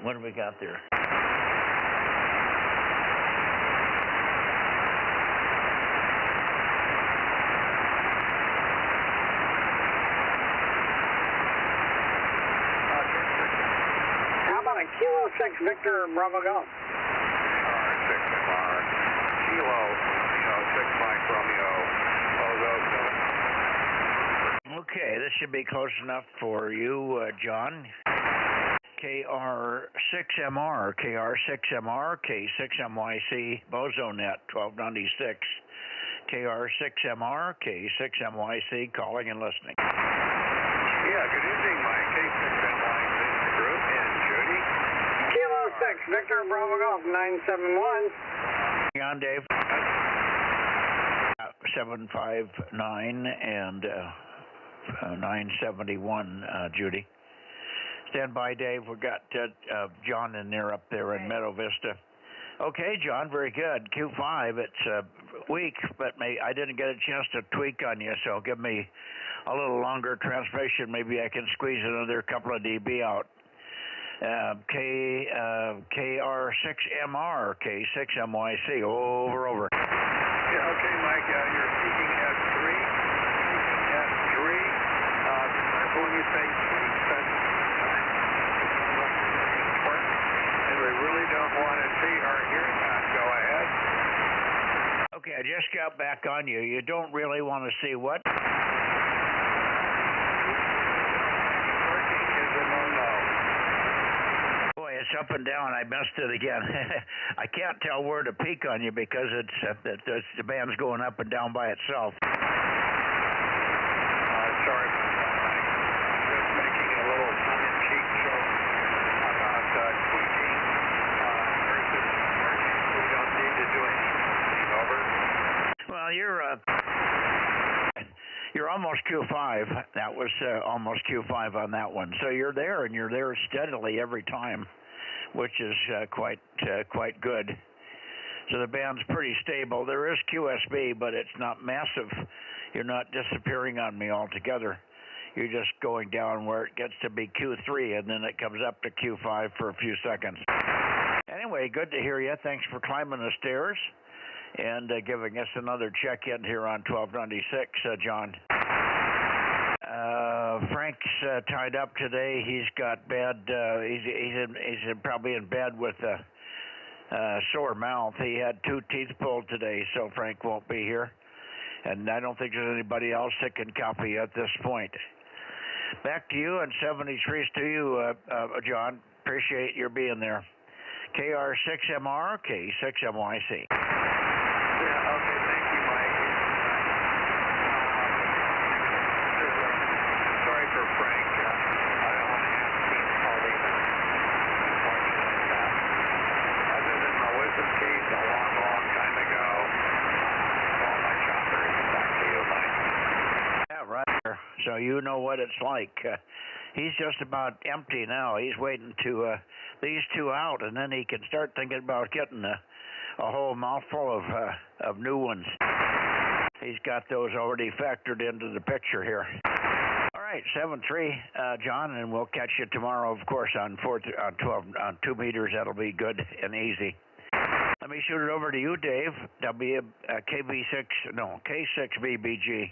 What do we got there? How about a Kilo 6 Victor Bravo Golf? 6MR, Kilo 6 Mike Romeo, Bozo Net. Okay, this should be close enough for you, John. KR6MR, K6MYC, Bozo Net, 1296. KR6MR, K6MYC, calling and listening. Yeah, good evening, Mike. K6MYC group and Judy. Kilo 6 Victor Bravo Golf 971. Hang on, Dave. 759 and 971, Judy. Stand by, Dave. We've got John in there up there in Meadow Vista. Okay, John, very good. Q5, it's weak, but I didn't get a chance to tweak on you, so give me a little longer transmission. Maybe I can squeeze another couple of dB out. KR6MR, K6MYC, over. Yeah, okay, Mike, you're peaking at 3. When you say peak, that's important, and we really don't want to see or hear that. Go ahead. Okay, I just got back on you. You don't really want to see what? Working is a no-no. Boy, it's up and down. I messed it again. I can't tell where to peak on you because the band's going up and down by itself. Sorry. Making a little tongue-in-cheek joke about tweaking versus working. We don't need to do anything. Over. Well, you're almost Q5. That was almost Q5 on that one. So you're there, and you're there steadily every time, which is quite good. So the band's pretty stable. There is QSB, but it's not massive. You're not disappearing on me altogether. You're just going down where it gets to be Q3, and then it comes up to Q5 for a few seconds. Anyway, good to hear you. Thanks for climbing the stairs and giving us another check-in here on 1296, John. Frank's tied up today. He's got bad. He's probably in bed with a sore mouth. He had 2 teeth pulled today, so Frank won't be here. And I don't think there's anybody else that can copy at this point. Back to you, and 73's to you, John. Appreciate your being there. KR6MR, K6MYC. Yeah, okay, thank you, Mike. Sorry for Frank. I don't want to have teeth called either. Unfortunately, other than my wisdom teeth a long time ago, all my choppers. Back to you, Mike. Yeah, right there. So you know what it's like. He's just about empty now. He's waiting to these 2 out, and then he can start thinking about getting a whole mouthful of new ones. He's got those already factored into the picture here. All right, 7-3, John, and we'll catch you tomorrow, of course, on 2 meters. That'll be good and easy. Let me shoot it over to you, Dave. K6 BBG,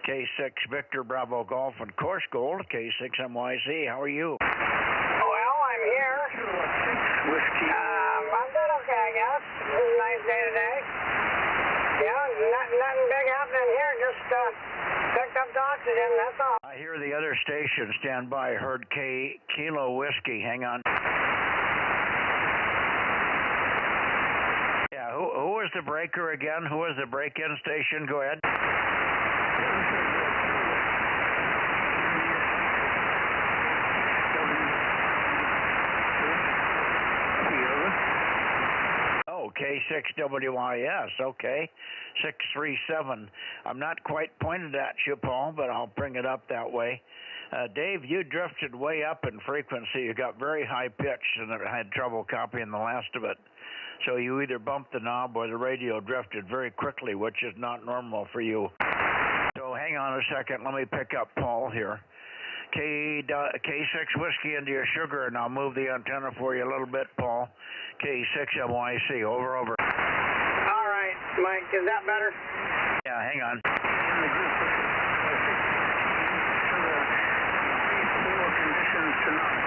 K6 Victor Bravo Golf and Course Gold, K6 MYC. How are you? Well, I'm here. Whiskey. I'm doing okay, I guess. It's a nice day today. Yeah, nothing big happening here. Just picked up the oxygen, that's all. I hear the other station. Stand by. Heard Kilo Whiskey. Hang on. Yeah, who was the breaker again? Who was the break-in station? Go ahead. Oh, K6WIS, okay. 637. I'm not quite pointed at you, Paul, but I'll bring it up that way. Dave, you drifted way up in frequency. You got very high pitch and I had trouble copying the last of it. So you either bumped the knob or the radio drifted very quickly, which is not normal for you. So hang on a second. Let me pick up Paul here. K6 Whiskey India Sugar, and I'll move the antenna for you a little bit, Paul. K6 MYC, over. All right, Mike, is that better? Yeah, hang on. Conditions tonight.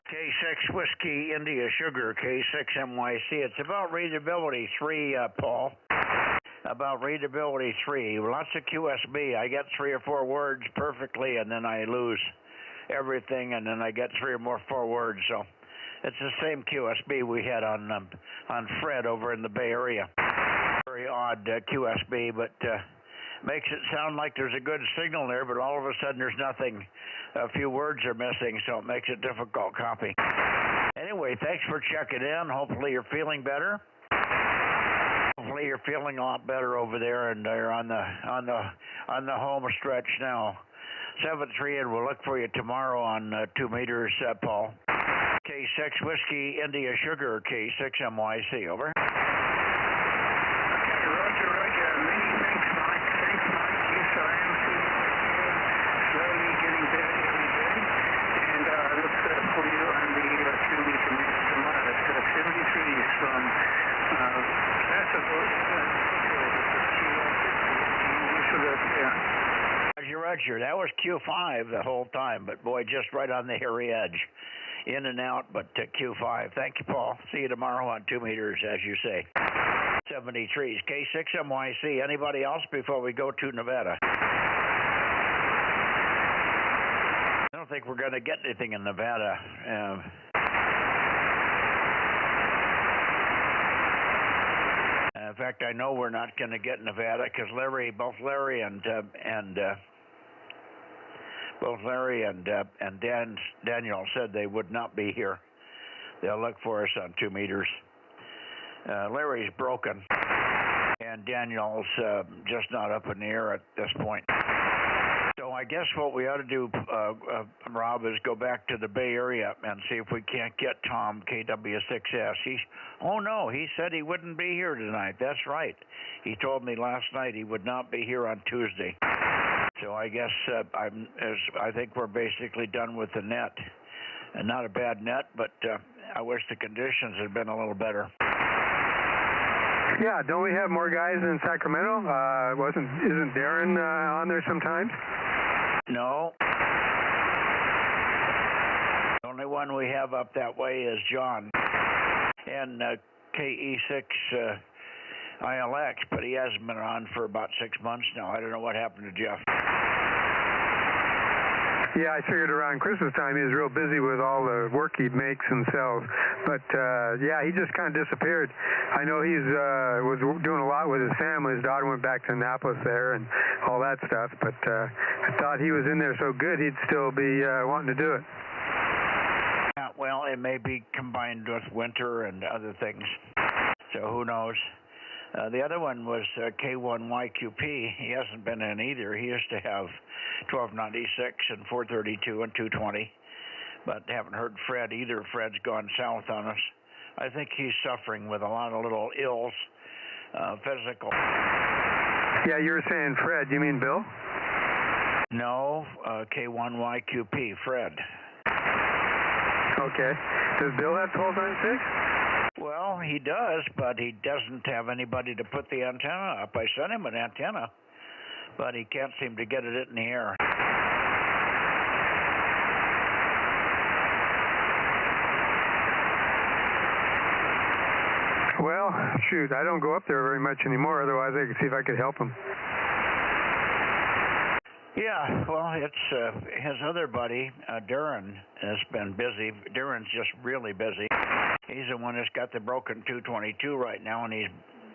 K6 Whiskey India Sugar, K6 MYC. It's about readability 3, Paul. About readability 3. Lots of QSB. I get 3 or 4 words perfectly, and then I lose everything, and then I get 3 or 4 words. So it's the same QSB we had on Fred over in the Bay Area. Very odd QSB, but makes it sound like there's a good signal there, but all of a sudden there's nothing. A few words are missing, so it makes it difficult copy. Anyway, thanks for checking in. Hopefully you're feeling better. Hopefully you're feeling a lot better over there, and you're on the home stretch now. 7-3, and we'll look for you tomorrow on 2 meters, Paul. K6 Whiskey India Sugar, K6 MYC, over. Roger. Many thanks, Mike. Yes, I am feeling slowly getting better every day. And I look for you on the 2 meter tomorrow. That's 73 from Roger. That was Q5 the whole time, but boy, just right on the hairy edge. In and out, but Q5. Thank you, Paul. See you tomorrow on 2 meters, as you say. 73s. K6 MYC. Anybody else before we go to Nevada? I don't think we're going to get anything in Nevada. In fact, I know we're not going to get Nevada because both Larry and Daniel said they would not be here. They'll look for us on 2 meters. Larry's broken, and Daniel's just not up in the air at this point. So I guess what we ought to do, Rob, is go back to the Bay Area and see if we can't get Tom KW6S. He said he wouldn't be here tonight. That's right. He told me last night he would not be here on Tuesday. So I guess I think we're basically done with the net. And not a bad net, but I wish the conditions had been a little better. Yeah, don't we have more guys in Sacramento? Isn't Darren on there sometimes? No. The only one we have up that way is John. And KE6 ILX, but he hasn't been on for about 6 months now. I don't know what happened to Jeff. Yeah, I figured around Christmas time he was real busy with all the work he makes and sells. But yeah, he just kind of disappeared. I know he's was doing a lot with his family. His daughter went back to Annapolis there and all that stuff. But I thought he was in there so good he'd still be wanting to do it. Well, it may be combined with winter and other things, so who knows. The other one was K1YQP. He hasn't been in either. He used to have 1296 and 432 and 220, but haven't heard Fred either. Fred's gone south on us. I think he's suffering with a lot of little ills, physical. Yeah, you were saying Fred. You mean Bill? No, K1YQP, Fred. Okay. Does Bill have 1296? Well, he does, but he doesn't have anybody to put the antenna up. I sent him an antenna, but he can't seem to get it in the air. Well, shoot, I don't go up there very much anymore. Otherwise, I could see if I could help him. Yeah, well, it's his other buddy, Duran, has been busy. Duran's just really busy. He's the one that's got the broken 222 right now, and he's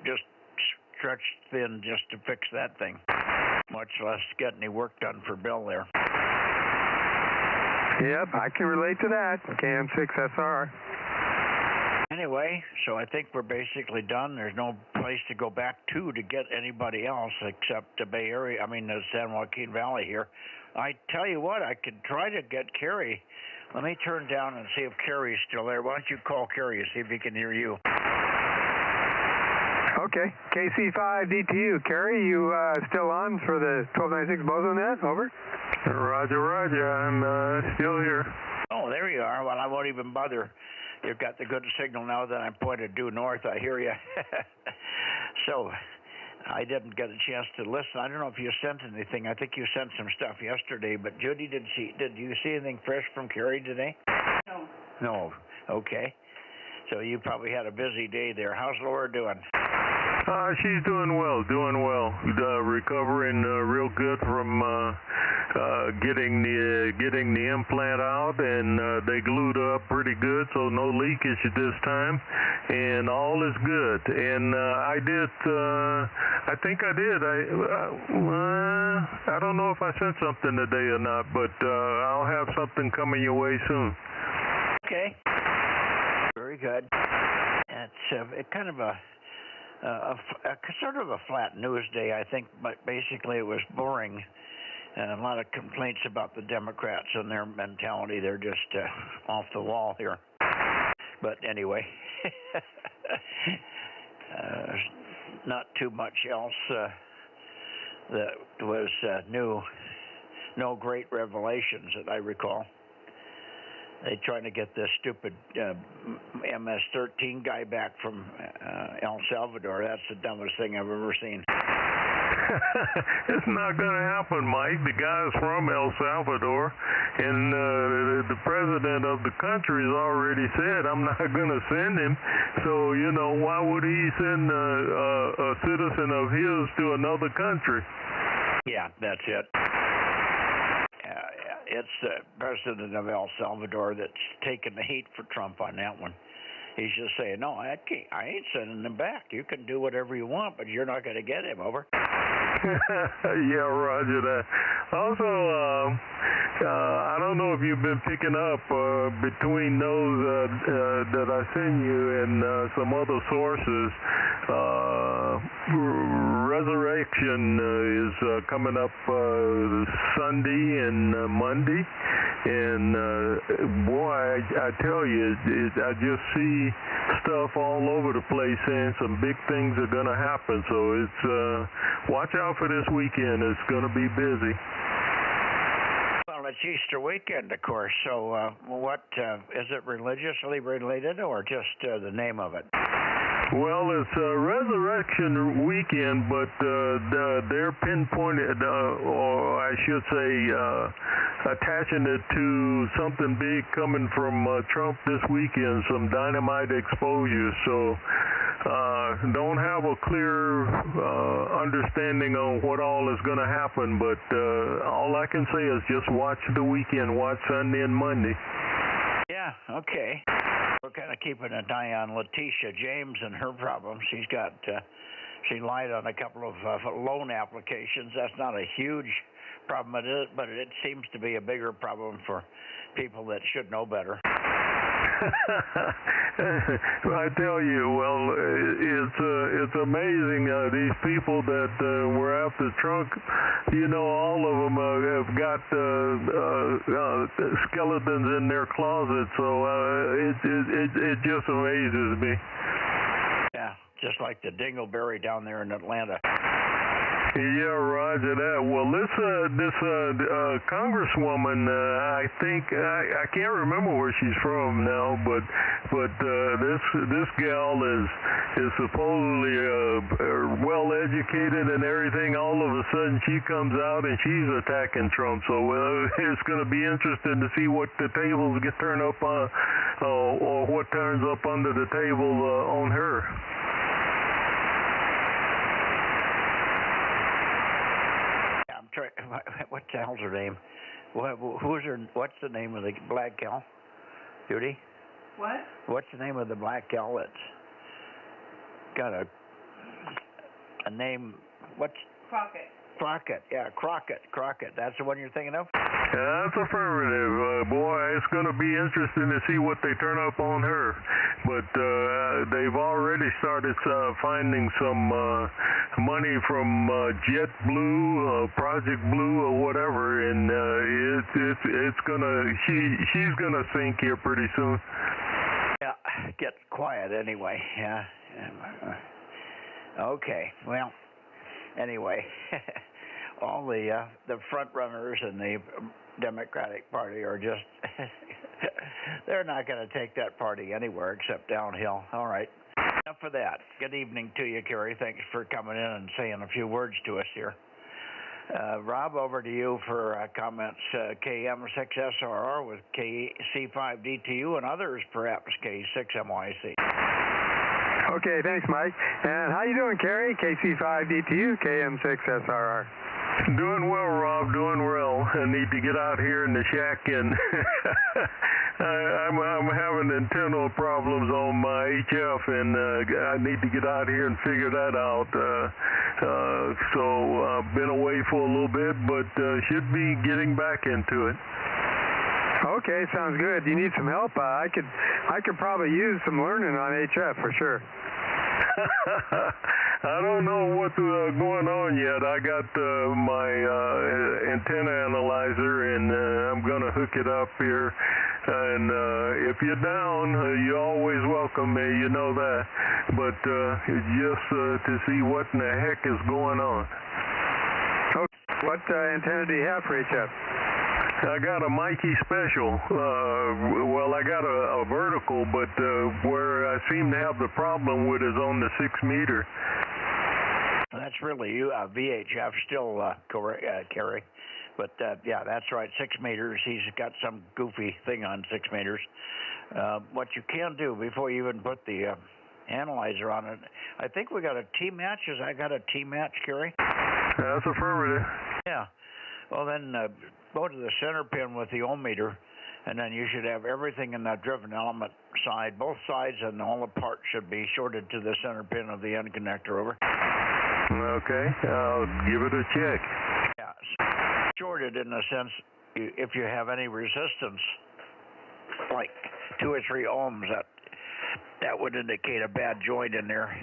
just stretched thin just to fix that thing, much less get any work done for Bill there. Yep, I can relate to that. KM6SR. Anyway, so I think we're basically done. There's no place to go back to get anybody else except the Bay Area, the San Joaquin Valley here. I tell you what, I could try to get Kerry. Let me turn down and see if Kerry's still there. Why don't you call Kerry and see if he can hear you? Okay, KC5DTU. Kerry, you still on for the 1296 Bozo Net? Over. Roger, roger. I'm still here. Oh, there you are. Well, I won't even bother. You've got the good signal now that I'm pointed due north. I hear you. So, I didn't get a chance to listen. I don't know if you sent anything. I think you sent some stuff yesterday. But Judy, did you see anything fresh from Kerry today? No. No. Okay. So you probably had a busy day there. How's Laura doing? She's doing well, recovering real good from getting the implant out, and they glued her up pretty good, so no leakage at this time, and all is good. And I don't know if I sent something today or not, but I'll have something coming your way soon. Okay. Very good. It's kind of a sort of a flat news day, I think, but basically it was boring. A lot of complaints about the Democrats and their mentality. They're just off the wall here. But anyway, not too much else that was new. No great revelations that I recall. They're trying to get this stupid MS-13 guy back from El Salvador. That's the dumbest thing I've ever seen. It's not going to happen, Mike. The guy's from El Salvador, and the president of the country has already said, I'm not going to send him. So, why would he send a citizen of his to another country? Yeah, that's it. It's the president of El Salvador that's taking the heat for Trump on that one. He's just saying, no, I ain't sending him back. You can do whatever you want, but you're not going to get him, over. Yeah, roger that. Also, I don't know if you've been picking up between those that I send you and some other sources. Resurrection is coming up Sunday and Monday, and boy, I tell you, I just see stuff all over the place saying some big things are going to happen. So it's watch out for this weekend. It's going to be busy. Well, it's Easter weekend, of course. So what is it religiously related, or just the name of it? Well, it's Resurrection Weekend, but they're pinpointed, or I should say, attaching it to something big coming from Trump this weekend, some dynamite exposure. So don't have a clear understanding on what all is going to happen, but all I can say is just watch the weekend, watch Sunday and Monday. Yeah, okay. We're kind of keeping an eye on Letitia James and her problems. She's got, she lied on a couple of loan applications. That's not a huge problem, but it seems to be a bigger problem for people that should know better. I tell you, well, it's amazing. These people that were after Trump, you know, all of them have got skeletons in their closet. So it just amazes me. Yeah, just like the dingleberry down there in Atlanta. Yeah, roger that. Well, this congresswoman, I think I can't remember where she's from now, but this gal is supposedly well educated and everything. All of a sudden, she comes out and she's attacking Trump. So it's going to be interesting to see what the tables get turned up on, or what turns up under the table on her. What the hell's her name? Who's her? What's the name of the black gal? Judy? What? What's the name of the black gal that's got a name? What's Crockett. Crockett? Yeah, Crockett. That's the one you're thinking of? That's affirmative. Boy, it's going to be interesting to see what they turn up on her. But they've already started finding some money from JetBlue, Project Blue, or whatever, and it's gonna she's gonna sink here pretty soon. Yeah, get quiet anyway. Yeah. Okay. Well. Anyway, all the front runners in the Democratic Party are just, they're not going to take that party anywhere except downhill. All right. Enough of that. Good evening to you, Kerry. Thanks for coming in and saying a few words to us here. Rob, over to you for comments. KM6SRR with KC5DTU and others, perhaps K6MYC. Okay, thanks, Mike. And how you doing, Kerry? KC5DTU, KM6SRR. Doing well, Rob. Doing well. I need to get out here in the shack, and I'm having internal problems on my HF, and I need to get out here and figure that out. So I've been away for a little bit, but should be getting back into it. Okay, sounds good. You need some help? I could probably use some learning on HF for sure. I don't know what's going on yet. I got my antenna analyzer, and I'm going to hook it up here. And if you're down, you're always welcome. You know that. But just to see what in the heck is going on. Okay. What antenna do you have for HF? I got a Mikey Special. Well, I got a vertical, but where I seem to have the problem with is on the 6 meter. That's really VHF still, Kerry. But yeah, that's right, 6 meters. He's got some goofy thing on 6 meters. What you can do before you even put the analyzer on it, I think we got a T-match. Has I got a T-match, Kerry? That's affirmative. Yeah. Well, then go to the center pin with the ohm meter, and then you should have everything in that driven element side. Both sides and all the parts should be shorted to the center pin of the end connector. Over. Okay, I'll give it a check. Yeah, shorted in the sense if you have any resistance, like 2 or 3 ohms, that would indicate a bad joint in there.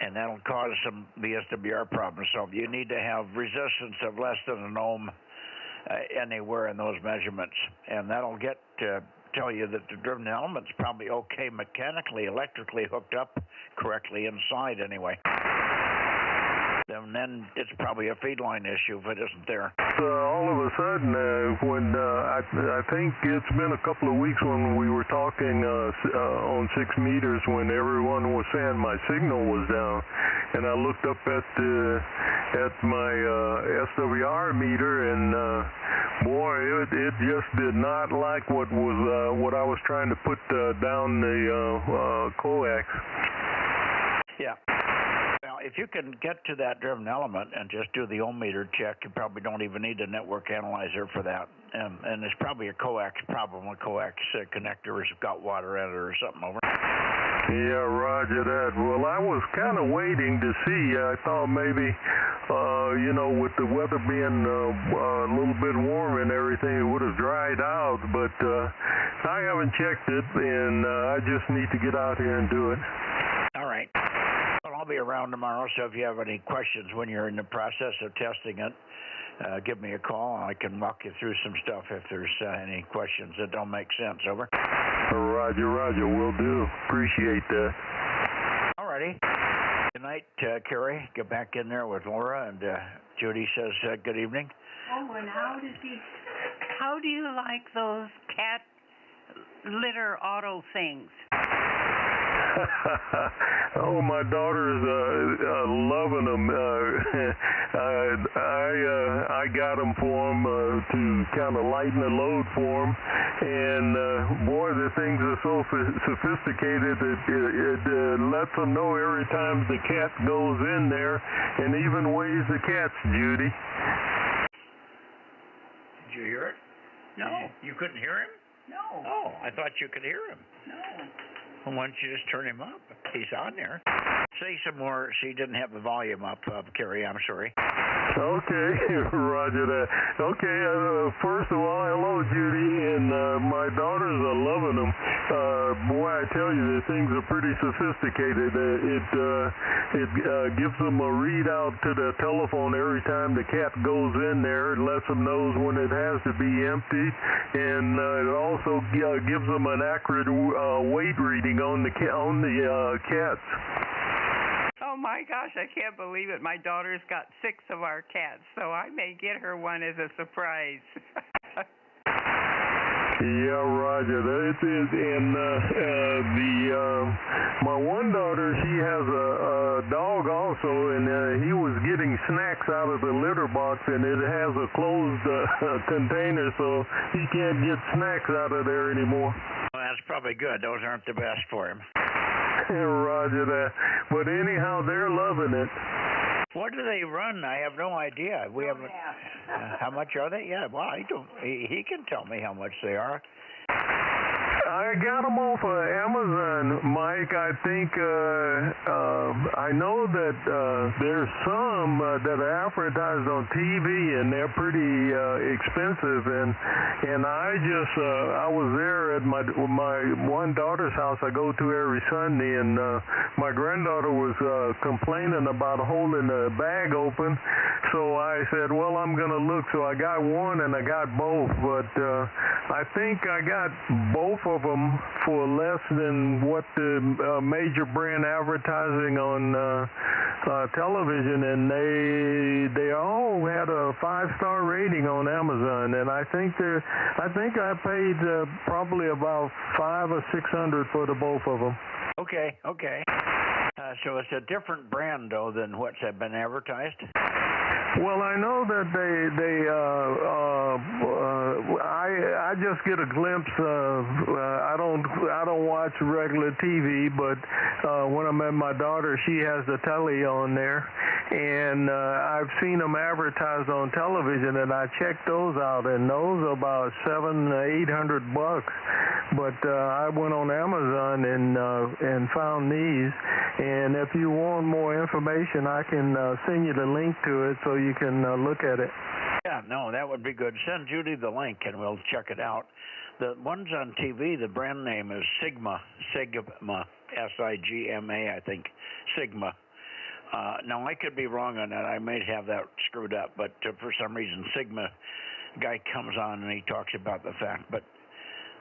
And that'll cause some VSWR problems. So you need to have resistance of less than an ohm anywhere in those measurements. And that'll tell you that the driven element's probably okay mechanically, electrically hooked up correctly inside anyway. And then it's probably a feed line issue if it isn't there. All of a sudden, when I think it's been a couple of weeks when we were talking on 6 meters, when everyone was saying my signal was down, and I looked up at my SWR meter, and boy, it just did not like what I was trying to put down the coax. Yeah. Well, if you can get to that driven element and just do the ohm meter check, you probably don't even need a network analyzer for that. And it's probably a coax problem. A coax connector has got water in it or something over. Yeah, roger that. Well, I was kind of waiting to see. I thought maybe, with the weather being a little bit warm and everything, it would have dried out. But I haven't checked it, and I just need to get out here and do it. All right. Well, I'll be around tomorrow, so if you have any questions when you're in the process of testing it, give me a call. I can walk you through some stuff if there's any questions that don't make sense. Over. Roger. Will do. Appreciate that. All righty. Good night, Carrie. Get back in there with Laura, and Judy says good evening. Oh, and how do you like those cat litter auto things? Oh, my daughter's loving them. I got them for them to kind of lighten the load for them, and boy, the things are so sophisticated that it lets them know every time the cat goes in there, and even weighs the cats, Judy. Did you hear it? No. You couldn't hear him? No. Oh, I thought you could hear him. No. Well, why don't you just turn him up? He's on there. Say some more. She didn't have the volume up, Carrie. I'm sorry. Okay, roger that. Okay, first of all, hello, Judy, and my daughters are loving them. Boy, I tell you, the things are pretty sophisticated. It gives them a readout to the telephone every time the cat goes in there. It lets them know when it has to be emptied, and it also gives them an accurate weight reading on the cats. Oh my gosh, I can't believe it. My daughter's got 6 of our cats, so I may get her one as a surprise. Yeah, roger. It is, and my one daughter, she has a dog also, and he was getting snacks out of the litter box, and it has a closed container, so he can't get snacks out of there anymore. Well, that's probably good. Those aren't the best for him. Roger that. But anyhow, they're loving it. What do they run? I have no idea. We haven't. How much are they? Yeah, well, he can tell me how much they are. I got them off of Amazon, Mike. I think I know that there's some that are advertised on TV, and they're pretty expensive. And I was there at my one daughter's house I go to every Sunday, and my granddaughter was complaining about holding the bag open. So I said, well, I'm going to look. So I got one and I got both, but I think I got both of them for less than what the major brand advertising on television, and they all had a 5-star rating on Amazon, and I think I paid probably about $500 or $600 for the both of them. Okay. So it's a different brand though than what's been advertised. Well, I know that I just get a glimpse of, I don't watch regular TV, but when I'm at my daughter, she has the telly on there, and I've seen them advertised on television, and I checked those out, and those are about $700-800. But I went on Amazon and found these, and if you want more information, I can send you the link to it so you can look at it. Yeah, no, that would be good. Send Judy the link, and we'll check it out. The ones on TV, the brand name is Sigma, S-I-G-M-A, I think, Sigma. Now, I could be wrong on that. I may have that screwed up, but for some reason, Sigma guy comes on and he talks about the fact. But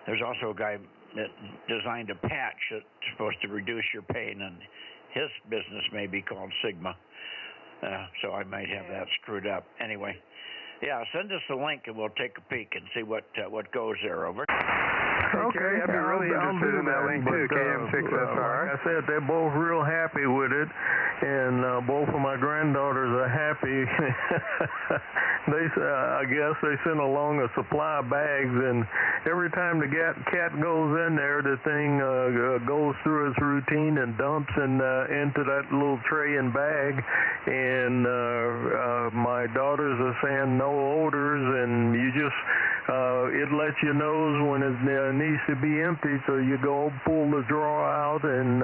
there's also a guy that designed a patch that's supposed to reduce your pain, and his business may be called Sigma. So I might have that screwed up. Anyway, yeah, send us the link and we'll take a peek and see what goes there. Over. Kerry, I'd be really interested in that link too, KM6SR. Like I said, they're both real happy with it, and both of my granddaughters are happy. I guess they sent along a supply of bags, and every time the cat goes in there, the thing goes through its routine and dumps into that little tray and bag. And my daughters are saying no odors, and you just it lets you know when it needs to be empty. So you go pull the drawer out and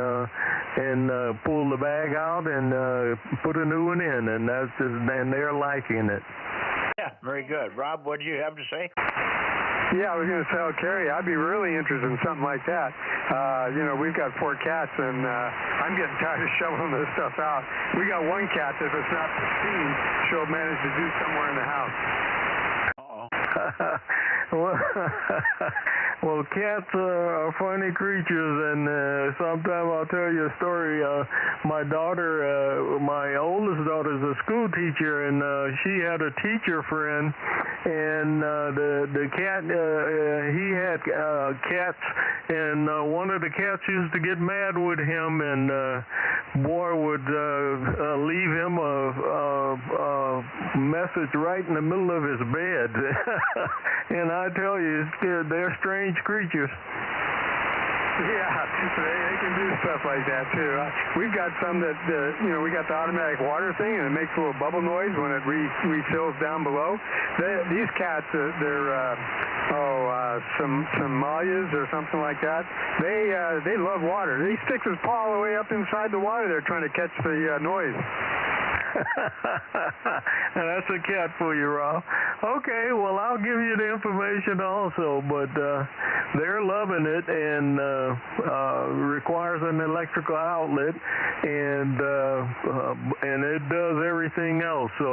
pull the bag out and put a new one in, and and they're liking it. Yeah, very good. Rob, what do you have to say? Yeah, I was going to tell Kerry, I'd be really interested in something like that. We've got 4 cats, and I'm getting tired of shoveling this stuff out. We got one cat that if it's not pristine, she'll manage to do somewhere in the house. Well, cats are funny creatures, and sometime I'll tell you a story. My oldest daughter is a school teacher, and she had a teacher friend, and the cat, he had cats, and one of the cats used to get mad with him, and boy would leave him a message right in the middle of his bed. And I tell you, they're strange creatures. Yeah, they can do stuff like that too. We've got some that, we got the automatic water thing, and it makes a little bubble noise when it refills down below. These cats, they're Somalis or something like that. They love water. He sticks his paw all the way up inside the water there trying to catch the noise. That's a cat for you, Rob. Okay, well, I'll give you the information also, but they're loving it, and requires an electrical outlet, and it does everything else. So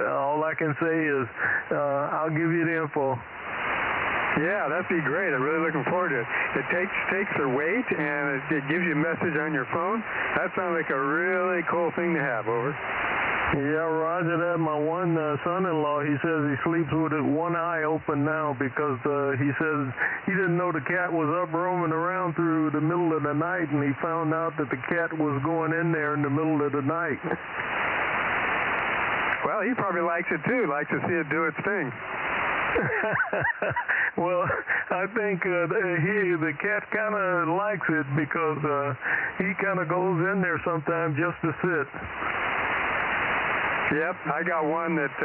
all I can say is I'll give you the info. Yeah, that'd be great. I'm really looking forward to it. It takes their weight, and it gives you a message on your phone. That sounds like a really cool thing to have, over. Yeah, Roger that. My one son-in-law, he says he sleeps with one eye open now because he says he didn't know the cat was up roaming around through the middle of the night, and he found out that the cat was going in there in the middle of the night. Well, he probably likes it too, likes to see it do its thing. Well, I think the cat kind of likes it because he kind of goes in there sometimes just to sit. Yep, I got one that,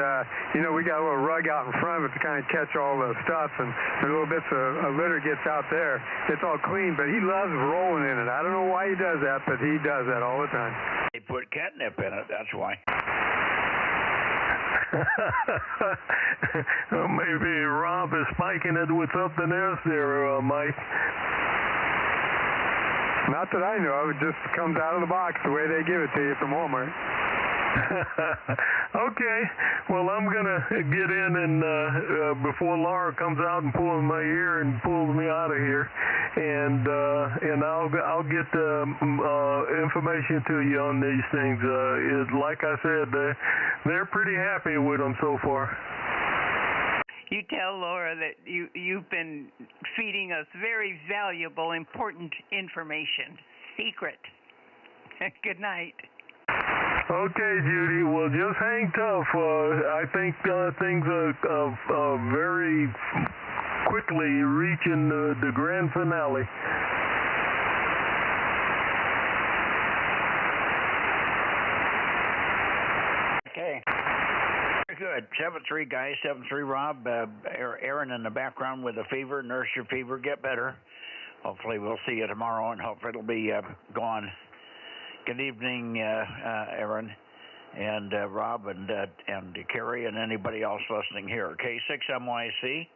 we got a little rug out in front of it to kind of catch all the stuff, and the little bits of litter gets out there. It's all clean, but he loves rolling in it. I don't know why he does that, but he does that all the time. They put catnip in it, that's why. Well, maybe Rob is spiking it with something else there, Mike. Not that I know of. It just comes out of the box the way they give it to you from Walmart. Okay, well, I'm gonna get in and before Laura comes out and pulls my ear and pulls me out of here, and I'll get information to you on these things. Like I said, they're pretty happy with them so far. You tell Laura that you've been feeding us very valuable, important information. Secret. Good night. Okay, Judy. Well, just hang tough. I think things are very quickly reaching the grand finale. Okay. Very good. 7-3, guys. 7-3, Rob. Aaron in the background with a fever. Nurse your fever. Get better. Hopefully we'll see you tomorrow, and hopefully it'll be gone. Good evening, Aaron, and Rob, and Kerry, and anybody else listening here. K6MYC,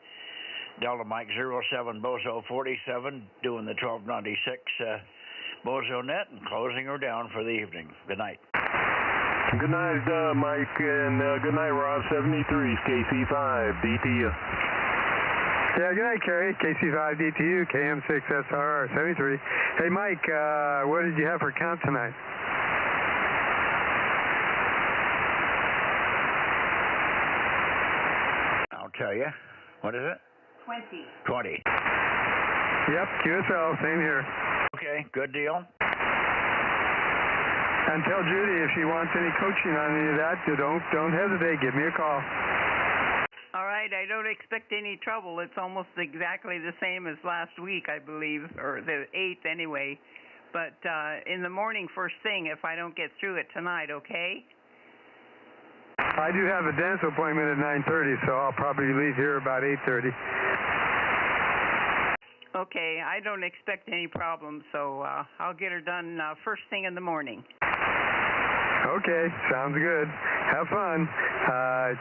Delta Mike 07 Bozo 47, doing the 1296 Bozo Net, and closing her down for the evening. Good night. Good night, Mike, and good night, Rob. 73 KC5 DTU. Yeah, good night, Kerry. KC5 DTU, KM6SR 73. Hey, Mike, what did you have for count tonight? I'll tell you. What is it? 20. 20. Yep, QSL, same here. Okay, good deal. And tell Judy if she wants any coaching on any of that, don't hesitate. Give me a call. All right, I don't expect any trouble. It's almost exactly the same as last week, I believe, or the 8th anyway. But in the morning, first thing, if I don't get through it tonight, okay? I do have a dentist appointment at 9:30, so I'll probably leave here about 8:30. Okay, I don't expect any problems, so I'll get her done first thing in the morning. Okay, sounds good. Have fun.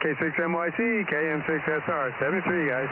K6MYC, KM6SR, 73, guys.